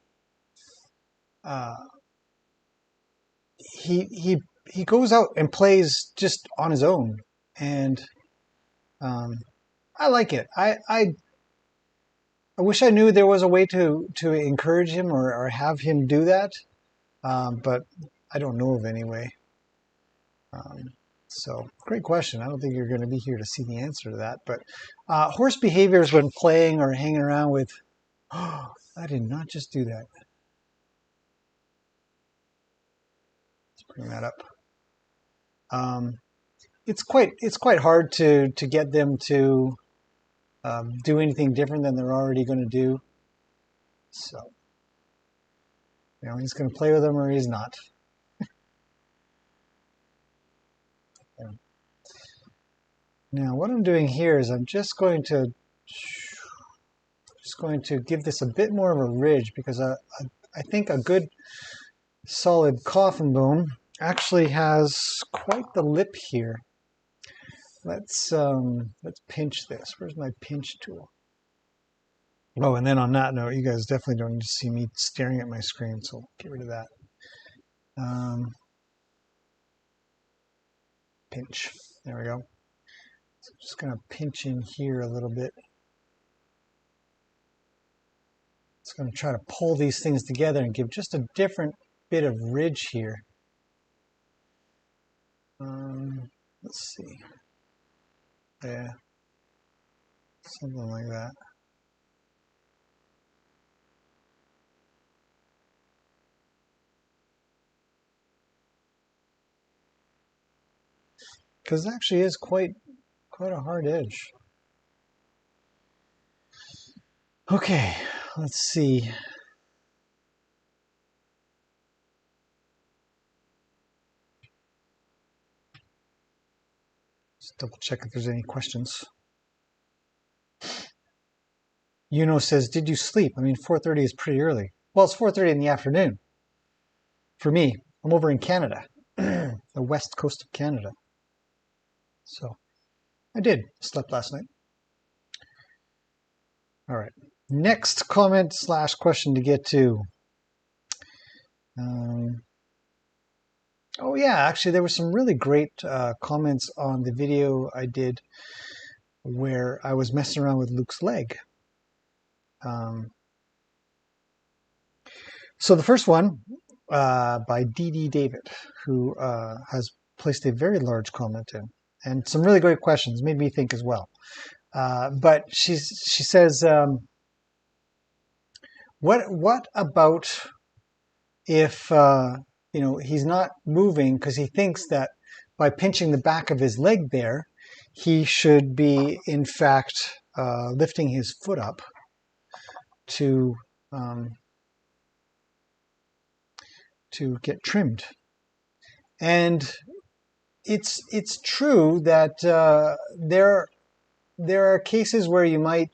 goes out and plays just on his own, and um, I like it. I wish I knew there was a way to encourage him or have him do that, but I don't know of any way. So great question. I don't think you're going to be here to see the answer to that. But horse behaviors when playing or hanging around with. Oh, I did not just do that. Let's bring that up. It's quite hard to get them to do anything different than they're already going to do. So, he's going to play with them or he's not. Yeah. Now, what I'm doing here is I'm just going to give this a bit more of a ridge, because I think a good solid coffin bone actually has quite the lip here. Let's pinch this. Where's my pinch tool? Oh, and then on that note, you guys definitely don't need to see me staring at my screen, so get rid of that. Pinch. There we go. So just going to pinch in here a little bit. It's going to try to pull these things together and give just a different bit of ridge here. Let's see. Yeah. Something like that. Because it actually is quite a hard edge. Okay, let's see. Just double check if there's any questions. Yuno says, did you sleep? I mean, 4:30 is pretty early. Well, it's 4:30 in the afternoon. For me, I'm over in Canada, the west coast of Canada. So I slept last night. All right. Next comment / question to get to. Oh yeah, actually there were some really great comments on the video I did where I was messing around with Luke's leg. So the first one by DD David, who has placed a very large comment in, and some really great questions, made me think as well. But she says, what about if he's not moving because he thinks that by pinching the back of his leg there, he should be in fact lifting his foot up to get trimmed. And it's true that there are cases where you might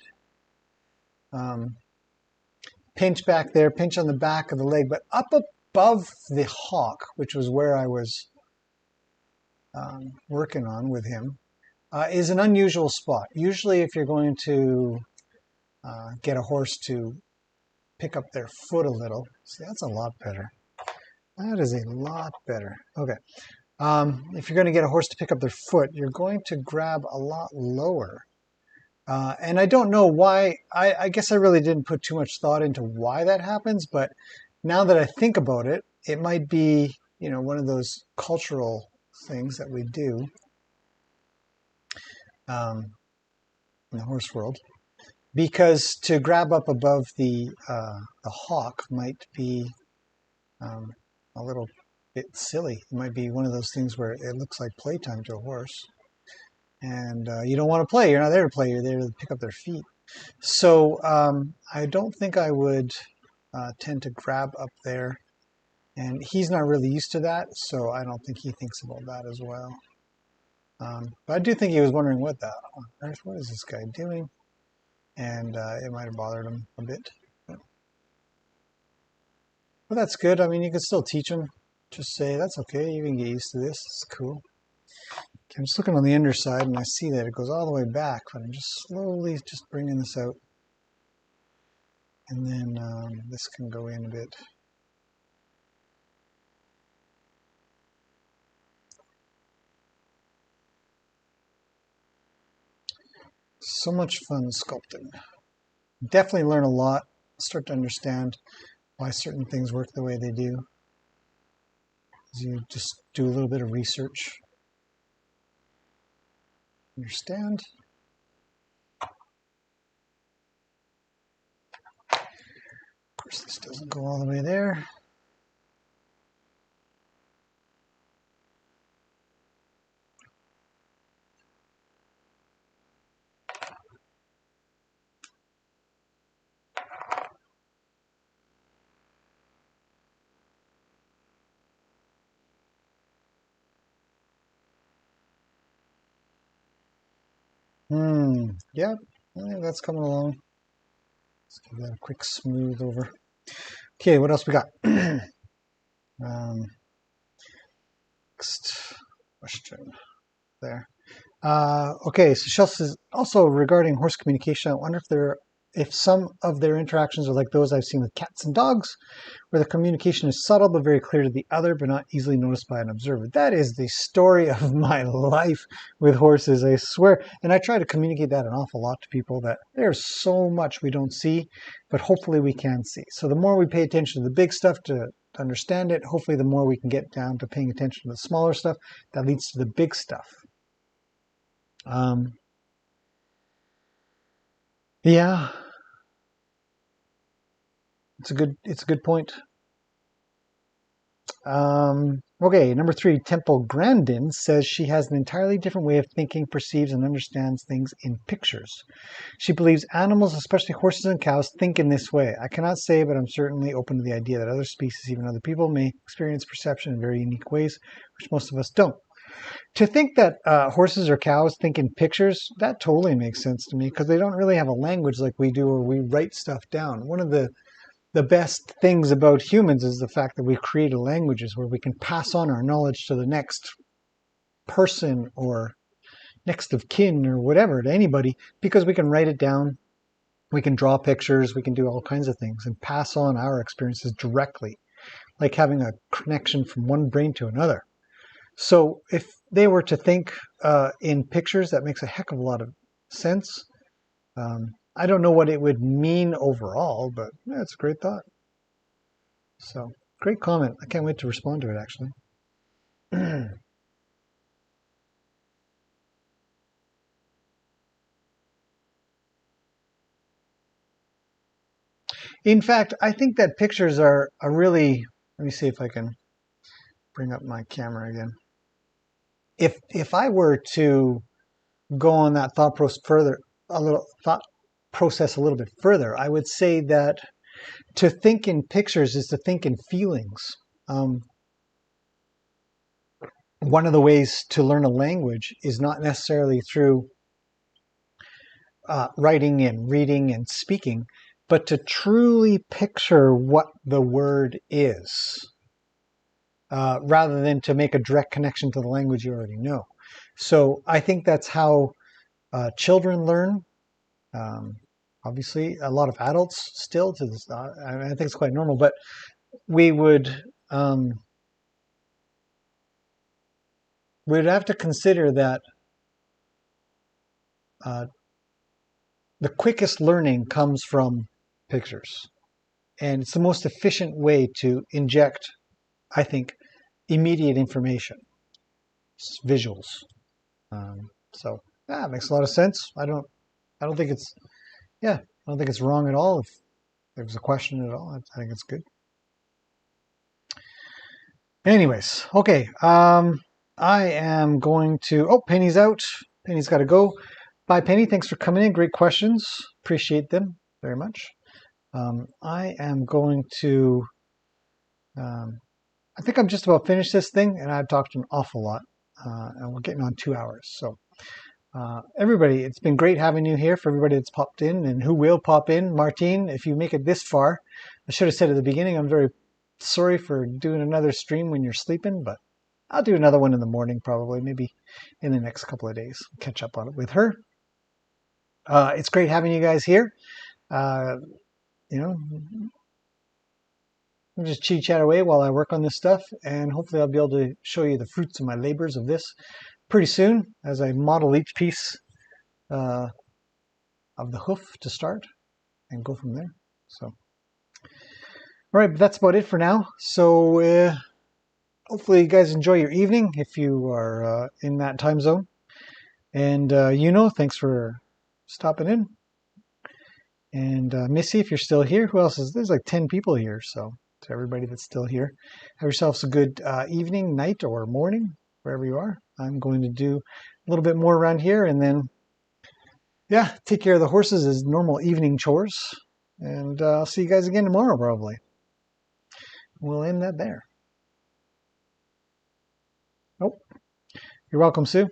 pinch back there, pinch on the back of the leg, but up above the hock, which was where I was working on with him, is an unusual spot. Usually if you're going to get a horse to pick up their foot a little, see, that's a lot better. That is a lot better. Okay. If you're going to get a horse to pick up their foot, you're going to grab a lot lower. And I don't know why. I guess I really didn't put too much thought into why that happens, but now that I think about it, it might be, one of those cultural things that we do in the horse world. Because to grab up above the hock might be a little bit silly. It might be one of those things where it looks like playtime to a horse. And you don't want to play. You're not there to play. You're there to pick up their feet. So I don't think I would tend to grab up there. And he's not really used to that, so I don't think he thinks about that as well. But I do think he was wondering what is this guy doing? and it might have bothered him a bit. But that's good. I mean, you can still teach him. Just say, that's okay, you can get used to this. It's cool. Okay, I'm just looking on the underside, and I see that it goes all the way back, but I'm just slowly just bringing this out. And then this can go in a bit. So much fun sculpting. Definitely learn a lot. Start to understand why certain things work the way they do. As you just do a little bit of research. Understand. Of course, this doesn't go all the way there. Yeah, that's coming along. Let's give that a quick smooth over. Okay, what else we got? Next question there. Okay, so Shell says, also regarding horse communication, I wonder if some of their interactions are like those I've seen with cats and dogs, where the communication is subtle but very clear to the other, but not easily noticed by an observer. That is the story of my life with horses, I swear. And I try to communicate that an awful lot to people, that there's so much we don't see, but hopefully we can see. So the more we pay attention to the big stuff to understand it, hopefully the more we can get down to paying attention to the smaller stuff that leads to the big stuff. Yeah, it's a good point. Okay, number 3, Temple Grandin says she has an entirely different way of thinking, perceives, and understands things in pictures. She believes animals, especially horses and cows, think in this way. I cannot say, but I'm certainly open to the idea that other species, even other people, may experience perception in very unique ways, which most of us don't. To think that horses or cows think in pictures, that totally makes sense to me, because they don't really have a language like we do, or we write stuff down. One of the best things about humans is the fact that we've created languages where we can pass on our knowledge to the next person or next of kin or whatever, to anybody, because we can write it down, we can draw pictures, we can do all kinds of things and pass on our experiences directly, like having a connection from one brain to another. So if they were to think in pictures, that makes a heck of a lot of sense. I don't know what it would mean overall, but yeah, it's a great thought. So, great comment. I can't wait to respond to it, actually. In fact, I think that pictures are a really, let me see if I can bring up my camera again. If I were to go on that thought process a little bit further, I would say that to think in pictures is to think in feelings. One of the ways to learn a language is not necessarily through writing and reading and speaking, but to truly picture what the word is, rather than to make a direct connection to the language you already know. So I think that's how children learn. Obviously, a lot of adults still to this. I think it's quite normal, but we would we'd have to consider that the quickest learning comes from pictures, and it's the most efficient way to inject, I think, immediate information, visuals. So yeah, it makes a lot of sense. I don't think it's, I don't think it's wrong at all. If there's a question at all, I think it's good. Anyways, okay. I am going to, oh, Penny's out. Penny's got to go. Bye, Penny. Thanks for coming in. Great questions. Appreciate them very much. I am going to, I think I'm just about finished this thing, and I've talked an awful lot, and we're getting on 2 hours. So Everybody, it's been great having you here. For everybody that's popped in and who will pop in, Martine, if you make it this far, I should have said at the beginning, I'm very sorry for doing another stream when you're sleeping, but I'll do another one in the morning probably, maybe in the next couple of days. Catch up on it with her. It's great having you guys here. Uh, you know, we'll just chit chat away while I work on this stuff, and hopefully I'll be able to show you the fruits of my labors of this pretty soon as I model each piece uh, of the hoof to start and go from there. So, all right, but that's about it for now. So hopefully you guys enjoy your evening if you are in that time zone. And thanks for stopping in. And Missy, if you're still here, who else is there's like 10 people here. So to everybody that's still here, have yourselves a good evening, night, or morning, wherever you are. I'm going to do a little bit more around here and then, yeah, take care of the horses as normal evening chores. And I'll see you guys again tomorrow, probably. We'll end that there. Oh, you're welcome, Sue.